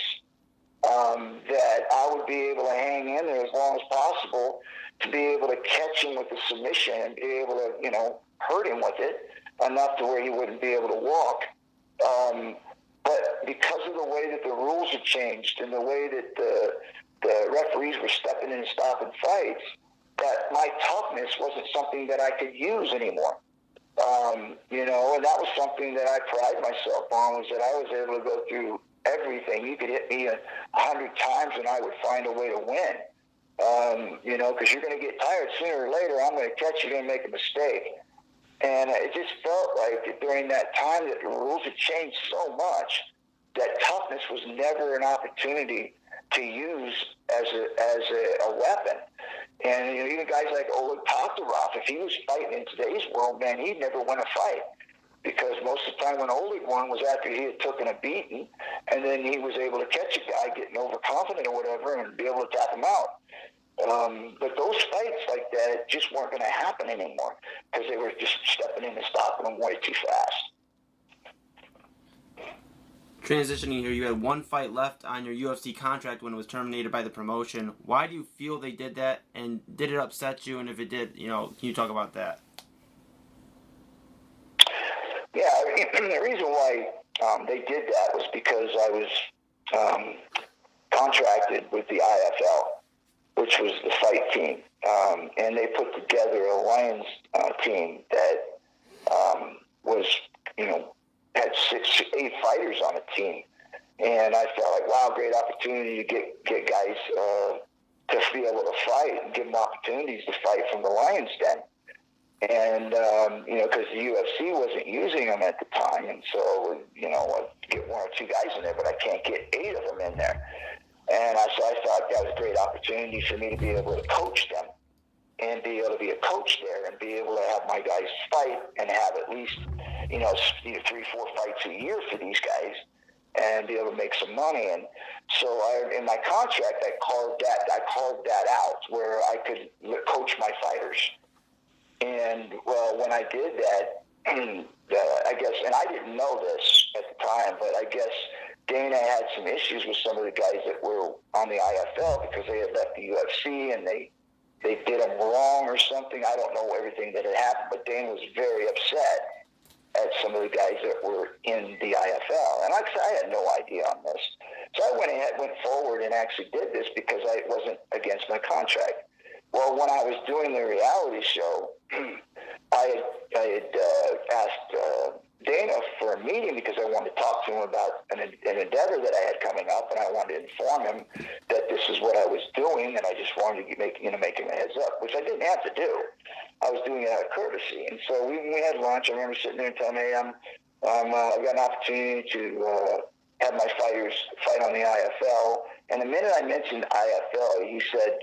that I would be able to hang in there as long as possible to be able to catch him with the submission and be able to, hurt him with it enough to where he wouldn't be able to walk. But because of the way that the rules had changed and the way that the referees were stepping in and stopping fights, that my toughness wasn't something that I could use anymore. And that was something that I pride myself on, was that I was able to go through everything. You could hit me 100 times and I would find a way to win. Because you're going to get tired sooner or later. I'm going to catch you, going to make a mistake. And it just felt like during that time that the rules had changed so much that toughness was never an opportunity to use as a weapon. And even guys like Oleg Toktarov, if he was fighting in today's world, man, he'd never win a fight. Because most of the time when Oleg won was after he had taken a beating, and then he was able to catch a guy getting overconfident or whatever and be able to tap him out. But those fights like that just weren't going to happen anymore because they were just stepping in and stopping them way too fast. Transitioning here, you had one fight left on your UFC contract when it was terminated by the promotion. Why do you feel they did that, and did it upset you? And if it did, can you talk about that? Yeah, the reason why they did that was because I was contracted with the IFL, which was the fight team, and they put together a Lions team that was, had 8 fighters on a team, and I felt like, wow, great opportunity to get guys to be able to fight and give them opportunities to fight from the Lions Den. And, because the UFC wasn't using them at the time, and so, I'd get 1 or 2 guys in there, but I can't get 8 of them in there. And so I thought that was a great opportunity for me to be able to coach them and be able to be a coach there and be able to have my guys fight and have at least, 3-4 fights a year for these guys and be able to make some money. And so in my contract, I carved that out where I could coach my fighters. And, well, when I did that, I guess, and I didn't know this at the time, but I guess Dana had some issues with some of the guys that were on the IFL because they had left the UFC and they did them wrong or something. I don't know everything that had happened, but Dana was very upset at some of the guys that were in the IFL. And like I said, I had no idea on this. So I went forward and actually did this because I wasn't against my contract. Well, when I was doing the reality show, I had asked Dana for a meeting because I wanted to talk to him about an endeavor that I had coming up, and I wanted to inform him that this is what I was doing, and I just wanted to make him a heads up, which I didn't have to do. I was doing it out of courtesy, and so we had lunch. I remember sitting there and telling him, "Hey, I've got an opportunity to have my fighters fight on the IFL." And the minute I mentioned IFL, he said,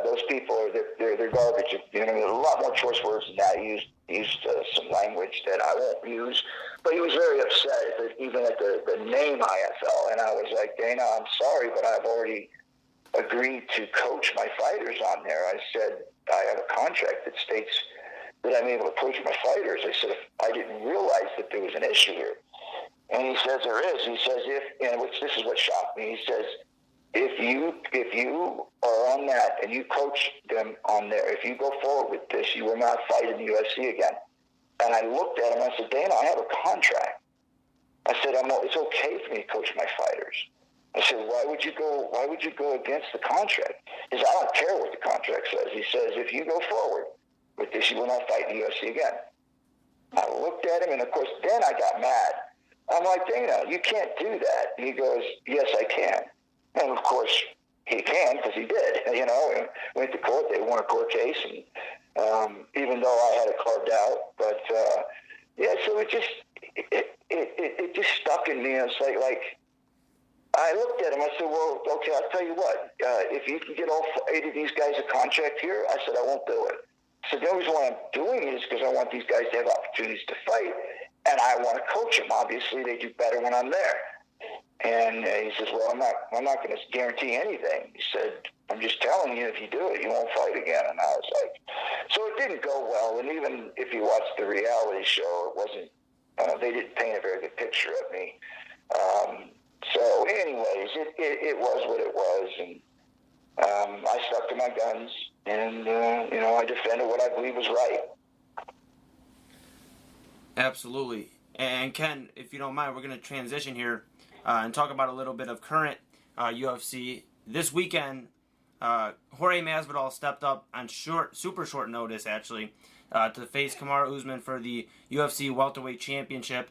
"Those people they're garbage." There's a lot more choice words than that. He used some language that I won't use, but he was very upset even at the name IFL. And I was like, "Dana, I'm sorry, but I've already agreed to coach my fighters on there." I said, "I have a contract that states that I'm able to coach my fighters." I said, "I didn't realize that there was an issue here." And he says, "There is." He says, this is what shocked me. He says, if you are on that and you coach them on there, if you go forward with this, you will not fight in the UFC again. And I looked at him and I said, "Dana, I have a contract." I said, "It's okay for me to coach my fighters." I said, why would you go against the contract? He said, "I don't care what the contract says." He says, "If you go forward with this, you will not fight in the UFC again." I looked at him, and of course, then I got mad. I'm like, "Dana, you can't do that." And he goes, "Yes, I can." And of course, he can because he did. Went to court. They won a court case, and even though I had it carved out, but so it just stuck in me. It's like I looked at him. I said, "Well, okay, I'll tell you what. If you can get all 8 of these guys a contract here," I said, "I won't do it." So the only reason why I'm doing it is because I want these guys to have opportunities to fight, and I want to coach them. Obviously, they do better when I'm there. And he says, well, I'm not going to guarantee anything. He said, I'm just telling you, if you do it, you won't fight again. And I was like, so it didn't go well. And even if you watch the reality show, it wasn't, they didn't paint a very good picture of me. So anyways, it was what it was. And I stuck to my guns, and, I defended what I believe was right. Absolutely. And Ken, if you don't mind, we're going to transition here and talk about a little bit of current UFC. This weekend, Jorge Masvidal stepped up on super short notice, actually, to face Kamaru Usman for the UFC welterweight championship.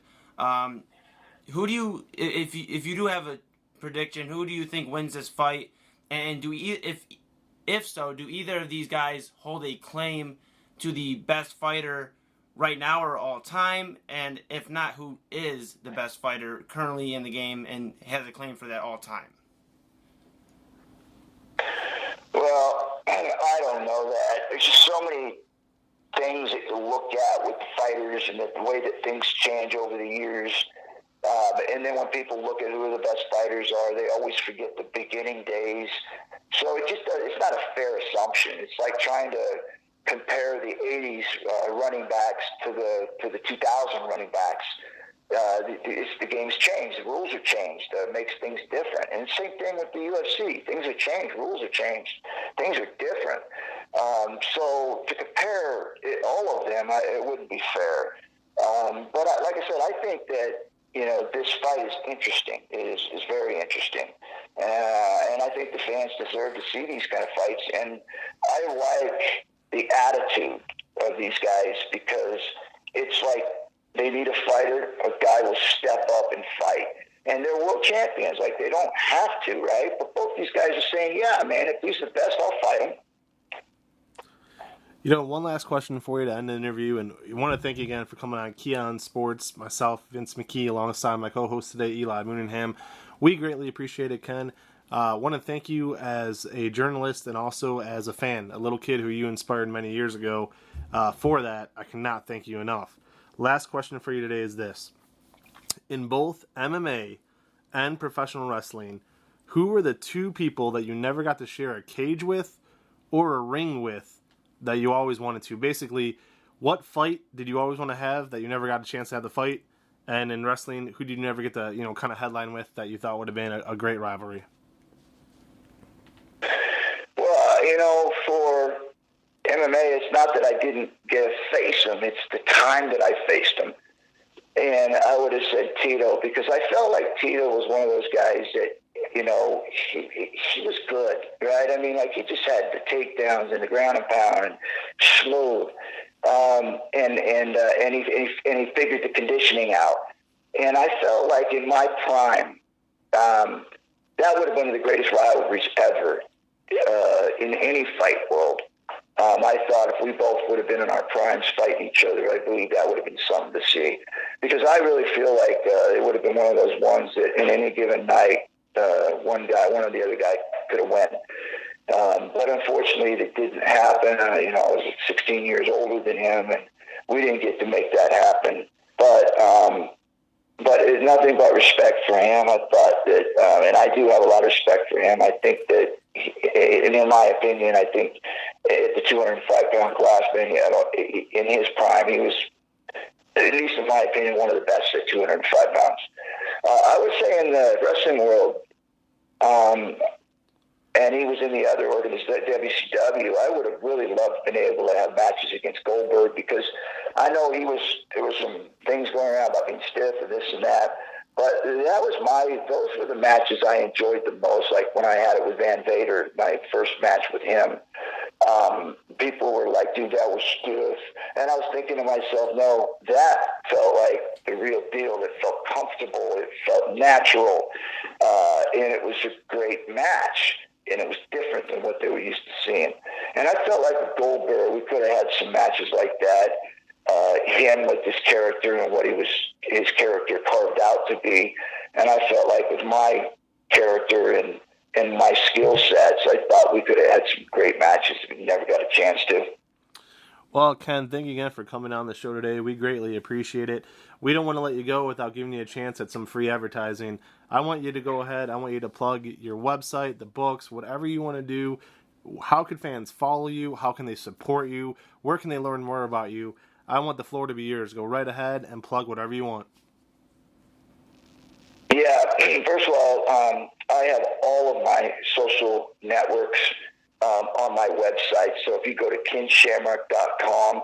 Who do you, if you do have a prediction, who do you think wins this fight? And if so, do either of these guys hold a claim to the best fighter right now or all time? And if not, who is the best fighter currently in the game and has a claim for that all time? Well, I don't know that. There's just so many things that you look at with the fighters and the way that things change over the years. And then when people look at who the best fighters are, they always forget the beginning days. So it's not a fair assumption. It's like trying to compare the 80s running backs to the 2000 running backs. The game's changed. The rules are changed. It makes things different. And same thing with the UFC. Things have changed. Rules have changed. Things are different. So to compare all of them, it wouldn't be fair. But like I said, I think that this fight is interesting. It is very interesting. And I think the fans deserve to see these kind of fights. And I like the attitude of these guys because it's like they need a fighter. A guy will step up and fight. And they're world champions. Like, they don't have to, right? But both these guys are saying, yeah, man, if he's the best, I'll fight him. One last question for you to end the interview, and I want to thank you again for coming on Keon Sports, myself, Vince McKee, alongside my co-host today, Eli Moonenham. We greatly appreciate it, Ken. I want to thank you as a journalist and also as a fan, a little kid who you inspired many years ago. For that, I cannot thank you enough. Last question for you today is this. In both MMA and professional wrestling, who were the two people that you never got to share a cage with or a ring with that you always wanted to? Basically, what fight did you always want to have that you never got a chance to have the fight? And in wrestling, who did you never get to, kind of headline with that you thought would have been a great rivalry? Well, for MMA, it's not that I didn't get to face him. It's the time that I faced him. And I would have said Tito, because I felt like Tito was one of those guys that, he was good, right? I mean, like, he just had the takedowns and the ground and pound and smooth. And he figured the conditioning out. And I felt like in my prime, that would have been one of the greatest rivalries ever in any fight world. I thought if we both would have been in our primes fighting each other, I believe that would have been something to see. Because I really feel like it would have been one of those ones that in any given night, one or the other guy could have won. But unfortunately, it didn't happen. I was 16 years older than him, and we didn't get to make that happen. But it's nothing but respect for him. I thought that, and I do have a lot of respect for him. I think that, and in my opinion, I think at the 205-pound class, in his prime, he was, at least in my opinion, one of the best at 205 pounds. I would say in the wrestling world, and he was in the other organization, WCW, I would have really loved been able to have matches against Goldberg, because I know there was some things going around about being stiff and this and that, but those were the matches I enjoyed the most, like when I had it with Van Vader, my first match with him. People were like, dude, that was stiff. And I was thinking to myself, no, that felt like the real deal. It felt comfortable. It felt natural. And it was a great match. And it was different than what they were used to seeing. And I felt like with Goldberg, we could have had some matches like that. Him with his character and what his character carved out to be. And I felt like with my character and my skill sets, I thought we could have had some great matches that we never got a chance to. Well, Ken, thank you again for coming on the show today. We greatly appreciate it. We don't want to let you go without giving you a chance at some free advertising. I want you to go ahead. I want you to plug your website, the books, whatever you want to do. How can fans follow you? How can they support you? Where can they learn more about you? I want the floor to be yours. Go right ahead and plug whatever you want. Yeah, first of all, I have all of my social networks on my website. So if you go to kinshamrock.com,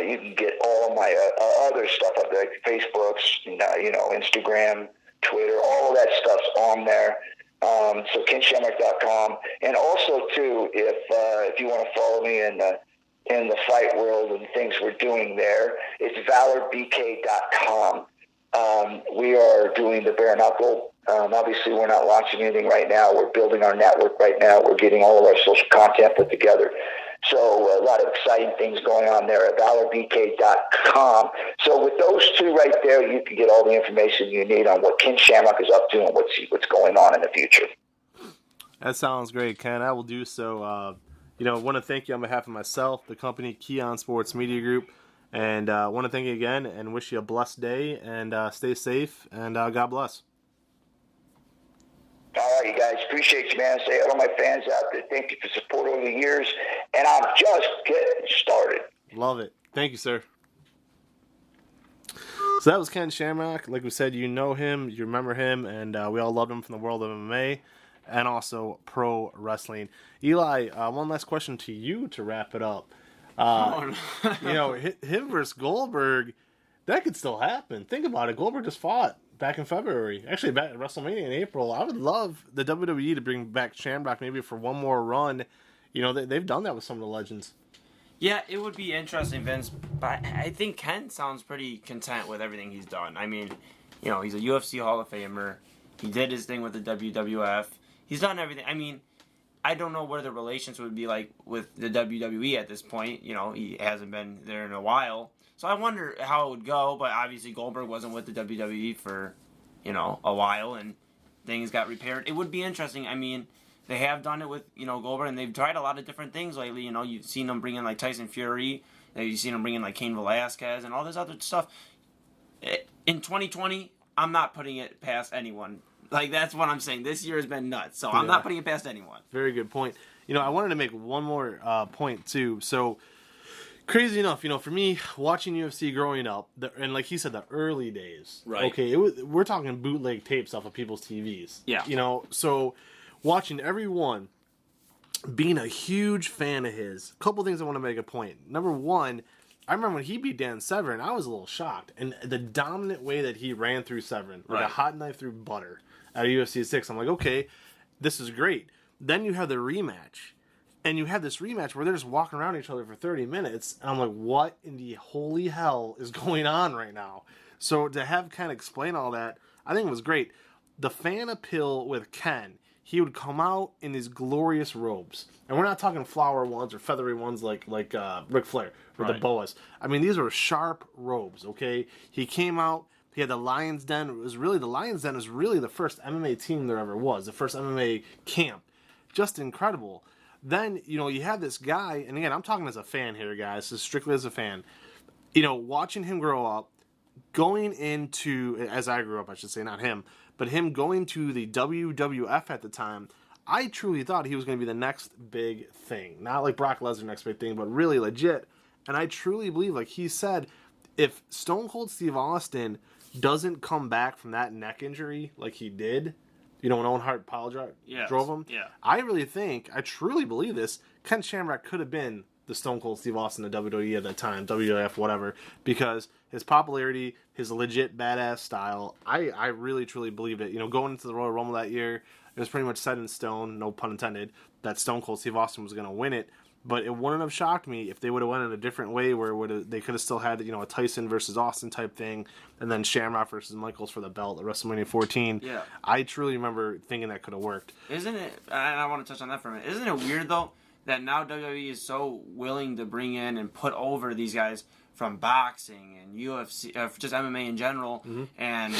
you can get all of my other stuff up there, like Facebooks, Instagram, Twitter, all of that stuff's on there. So kinshamrock.com. And also, too, if you want to follow me in the fight world and things we're doing there, it's valorbk.com. We are doing the bare knuckle. Obviously, we're not launching anything right now. We're building our network right now. We're getting all of our social content put together. So a lot of exciting things going on there at valorbk.com. So with those two right there, you can get all the information you need on what Ken Shamrock is up to and what's going on in the future. That sounds great, Ken. I will do so. I want to thank you on behalf of myself, the company Keon Sports Media Group, and I want to thank you again and wish you a blessed day, and stay safe, and God bless. All right, you guys. Appreciate you, man. Say hello to my fans out there. Thank you for support over the years, and I'm just getting started. Love it. Thank you, sir. So that was Ken Shamrock. Like we said, you know him, you remember him, and we all love him from the world of MMA and also pro wrestling. Eli, one last question to you to wrap it up. Him versus Goldberg, that could still happen. Think about it. Goldberg just fought back in February. Actually, back at WrestleMania in April. I would love the WWE to bring back Shamrock maybe for one more run. They've done that with some of the legends. Yeah, it would be interesting, Vince, but I think Ken sounds pretty content with everything he's done. I mean, he's a UFC Hall of Famer. He did his thing with the WWF. He's done everything. I mean, I don't know where the relations would be like with the WWE at this point. He hasn't been there in a while. So I wonder how it would go, but obviously Goldberg wasn't with the WWE for, a while, and things got repaired. It would be interesting. I mean, they have done it with, Goldberg, and they've tried a lot of different things lately. You've seen them bring in, like, Tyson Fury. You've seen them bring in, like, Cain Velasquez and all this other stuff. In 2020, I'm not putting it past anyone. Like, that's what I'm saying. This year has been nuts, so I'm not putting it past anyone. Very good point. I wanted to make one more point, too. So, crazy enough, for me, watching UFC growing up, and like he said, the early days. Right. Okay, we're talking bootleg tapes off of people's TVs. Yeah. So watching everyone, being a huge fan of his, a couple things I want to make a point. Number one, I remember when he beat Dan Severn, I was a little shocked. And the dominant way that he ran through Severn, like a hot knife through butter at UFC 6, I'm like, okay, this is great. Then you have the rematch. And you have this rematch where they're just walking around each other for 30 minutes. And I'm like, what in the holy hell is going on right now? So to have Ken explain all that, I think it was great. The fan appeal with Ken, he would come out in these glorious robes. And we're not talking flower ones or feathery ones like Ric Flair or the boas. I mean, these were sharp robes, okay? He came out. He had the Lion's Den. The Lion's Den was really the first MMA team there ever was. The first MMA camp. Just incredible. Then, you have this guy, and again, I'm talking as a fan here, guys. This is strictly as a fan. Watching him grow up, going into, as I grew up, I should say, not him, but him going to the WWF at the time, I truly thought he was going to be the next big thing. Not like Brock Lesnar, next big thing, but really legit. And I truly believe, like he said, if Stone Cold Steve Austin doesn't come back from that neck injury like he did, when Owen Hart drove him. Yeah. I truly believe this, Ken Shamrock could have been the Stone Cold Steve Austin of WWE at that time, WWF, whatever, because his popularity, his legit badass style, I really, truly believed it. Going into the Royal Rumble that year, it was pretty much set in stone, no pun intended, that Stone Cold Steve Austin was going to win it. But it wouldn't have shocked me if they would have went in a different way where they could have still had, a Tyson versus Austin type thing, and then Shamrock versus Michaels for the belt at WrestleMania 14. Yeah. I truly remember thinking that could have worked. Isn't it, and I want to touch on that for a minute, isn't it weird, though, that now WWE is so willing to bring in and put over these guys from boxing and UFC, just MMA in general, and,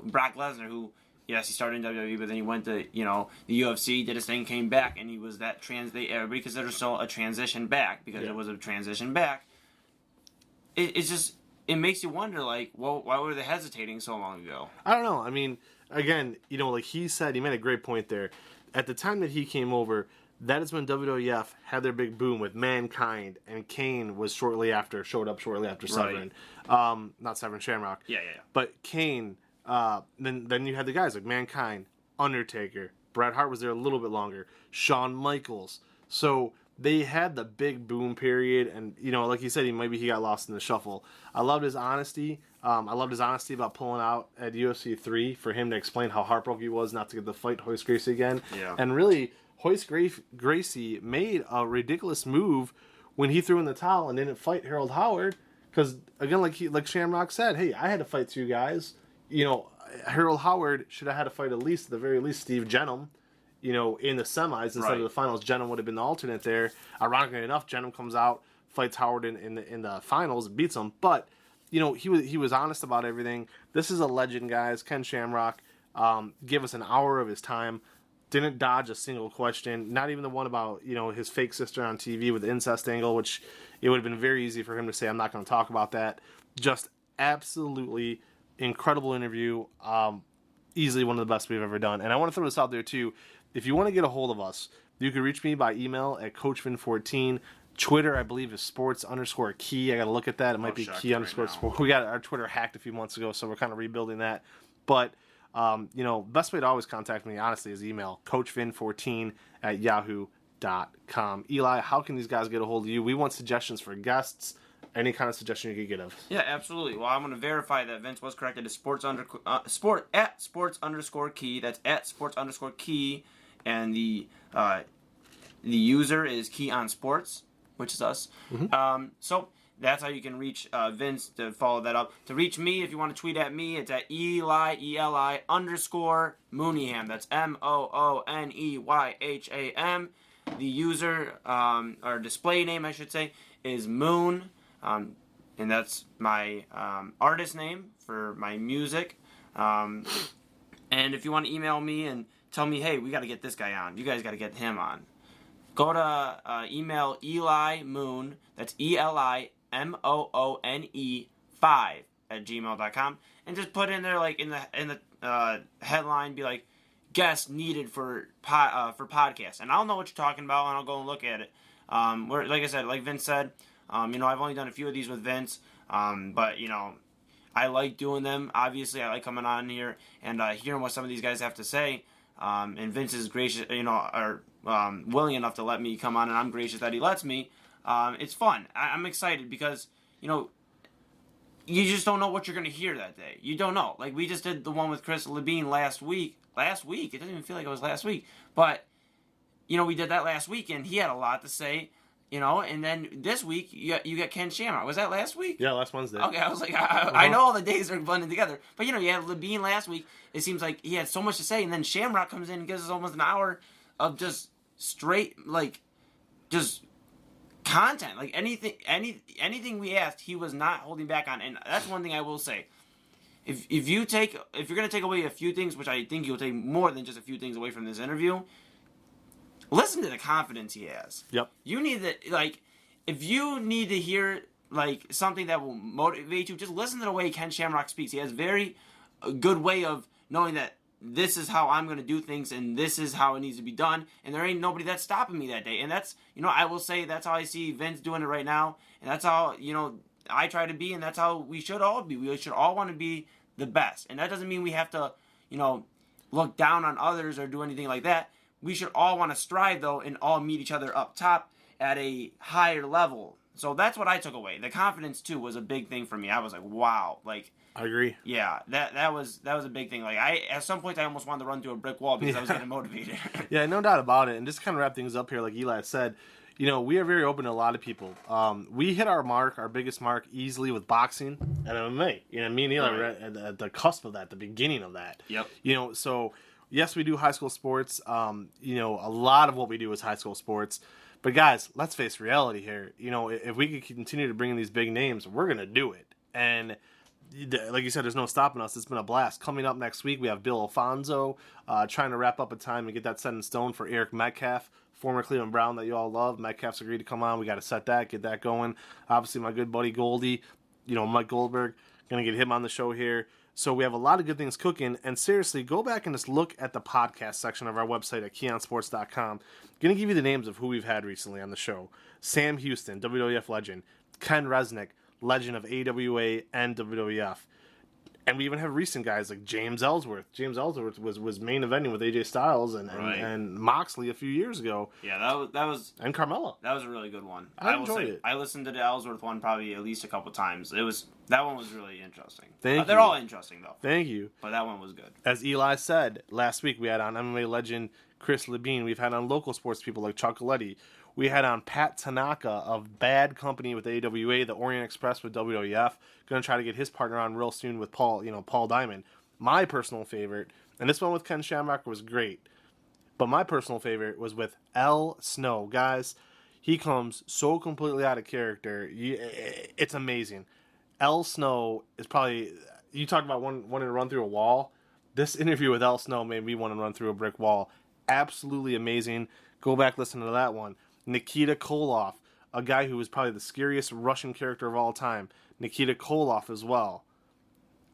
Brock Lesnar, who yes, he started in WWE, but then he went to, the UFC, did his thing, came back, and he was that everybody considers still a transition back, because it was a transition back. It's just, it makes you wonder, like, well, why were they hesitating so long ago? I don't know. I mean, again, like he said, he made a great point there. At the time that he came over, that is when WWF had their big boom with Mankind, and Kane showed up shortly after Severn. Not Severn, Shamrock. Yeah. But Kane, then you had the guys like Mankind, Undertaker, Bret Hart was there a little bit longer, Shawn Michaels. So they had the big boom period, and like you said, he got lost in the shuffle. I loved his honesty. I loved his honesty about pulling out at UFC 3 for him to explain how heartbroken he was not to get to fight Hoist Gracie again. Yeah. And really, Hoist Gracie made a ridiculous move when he threw in the towel and didn't fight Harold Howard. Because, again, like Shamrock said, hey, I had to fight two guys. Harold Howard should have had to fight at the very least, Steve Jenham, in the semis instead of the finals. Jenham would have been the alternate there. Ironically enough, Jenham comes out, fights Howard in the finals, and beats him. But, he was honest about everything. This is a legend, guys. Ken Shamrock gave us an hour of his time. Didn't dodge a single question, not even the one about, his fake sister on TV with the incest angle, which it would have been very easy for him to say, I'm not going to talk about that. Just absolutely incredible interview. Easily one of the best we've ever done. And I want to throw this out there, too. If you want to get a hold of us, you can reach me by email at CoachVin14. Twitter, I believe, is sports_key. I got to look at that. It might be key_sport. We got our Twitter hacked a few months ago, so we're kind of rebuilding that. But best way to always contact me, honestly, is email, coachvin14@yahoo.com. Eli, how can these guys get a hold of you? We want suggestions for guests. Any kind of suggestion you could get of. Yeah, absolutely. Well, I'm going to verify that Vince was correct. It is sports_key. That's at sports_key. And the user is Key on Sports, which is us. Mm-hmm. So that's how you can reach Vince to follow that up. To reach me, if you want to tweet at me, it's at Eli_Mooneyham. That's MOONEYHAM. The user, or display name, I should say, is Moon. And that's my artist name for my music. And if you want to email me and tell me, hey, we got to get this guy on. You guys got to get him on. Go to email Eli Moon. That's ELIMOONE 5@gmail.com, and just put in there, like in the headline, be like, guest needed for podcast, and I'll know what you're talking about, and I'll go and look at it. Like I said, like Vince said, I've only done a few of these with Vince, but I like doing them. Obviously, I like coming on here and hearing what some of these guys have to say. And Vince is gracious, willing enough to let me come on, and I'm gracious that he lets me. It's fun. I'm excited because, you just don't know what you're going to hear that day. You don't know. Like, we just did the one with Chris Labine last week. It doesn't even feel like it was last week. But, we did that last week, and he had a lot to say, and then this week, you got Ken Shamrock. Was that last week? Yeah, last Wednesday. Okay, I was like, I know all the days are blending together. But, you had Labine last week. It seems like he had so much to say, and then Shamrock comes in and gives us almost an hour of just straight, just content. Like, anything we asked, he was not holding back on. And that's one thing I will say. If you're going to take away a few things, which I think you'll take more than just a few things away from this interview, listen to the confidence he has. Yep. You need to, if you need to hear, something that will motivate you, just listen to the way Ken Shamrock speaks. He has a good way of knowing that this is how I'm going to do things, and this is how it needs to be done, and there ain't nobody that's stopping me that day. And that's, I will say that's how I see Vince doing it right now, and that's how, I try to be, and that's how we should all be. We should all want to be the best. And that doesn't mean we have to, look down on others or do anything like that. We should all want to strive, though, and all meet each other up top at a higher level. So that's what I took away. The confidence, too, was a big thing for me. I was like, wow. I agree. Yeah, that was a big thing. At some point, I almost wanted to run through a brick wall because I was getting motivated. Yeah, no doubt about it. And just to kind of wrap things up here, like Eli said, we are very open to a lot of people. We hit our biggest mark easily with boxing and MMA. Me and Eli were at the cusp of that, the beginning of that. Yep. So yes, we do high school sports. A lot of what we do is high school sports. But guys, let's face reality here. If we could continue to bring in these big names, we're gonna do it. And like you said, there's no stopping us. It's been a blast. Coming up next week, we have Bill Alfonso trying to wrap up a time and get that set in stone for Eric Metcalf, former Cleveland Brown that you all love. Metcalf's agreed to come on. We got to set that, get that going. Obviously, my good buddy Goldie, Mike Goldberg, going to get him on the show here. So we have a lot of good things cooking. And seriously, go back and just look at the podcast section of our website at KeonSports.com. Going to give you the names of who we've had recently on the show. Sam Houston, WWF legend. Ken Resnick, legend of AWA and WWF. And we even have recent guys like James Ellsworth. James Ellsworth was main eventing with AJ Styles and Moxley a few years ago. Yeah, that was and Carmella. That was a really good one. I enjoyed it. I listened to the Ellsworth one probably at least a couple times. That one was really interesting. Thank you. They're all interesting though. Thank you. But that one was good. As Eli said, last week we had on MMA legend Chris Labine. We've had on local sports people like Chuck Coletti. We had on Pat Tanaka of Bad Company with AWA, the Orient Express with WWF. Going to try to get his partner on real soon with Paul Diamond. My personal favorite, and this one with Ken Shamrock was great, but my personal favorite was with Al Snow. Guys, he comes so completely out of character. It's amazing. Al Snow is probably, you talk about wanting to run through a wall. This interview with Al Snow made me want to run through a brick wall. Absolutely amazing. Go back, listen to that one. Nikita Koloff, a guy who was probably the scariest Russian character of all time. Nikita Koloff as well.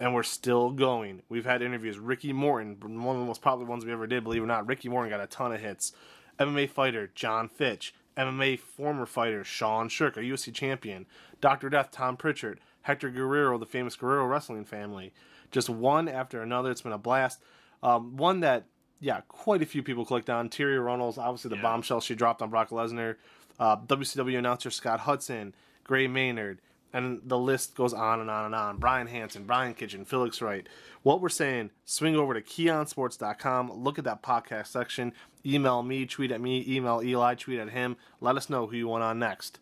And we're still going. We've had interviews. Ricky Morton, one of the most popular ones we ever did, believe it or not. Ricky Morton got a ton of hits. MMA fighter John Fitch. MMA former fighter Sean Shirk, a UFC champion. Dr. Death Tom Pritchard. Hector Guerrero, the famous Guerrero wrestling family. Just one after another. It's been a blast. One that, quite a few people clicked on. Terry Runnels, obviously the bombshell she dropped on Brock Lesnar. WCW announcer Scott Hudson. Gray Maynard. And the list goes on and on and on. Brian Hansen, Brian Kitchen, Felix Wright. What we're saying, swing over to KeonSports.com. Look at that podcast section. Email me, tweet at me. Email Eli, tweet at him. Let us know who you want on next.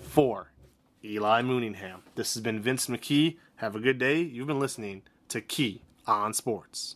For Eli Mooningham, this has been Vince McKee. Have a good day. You've been listening to Key on Sports.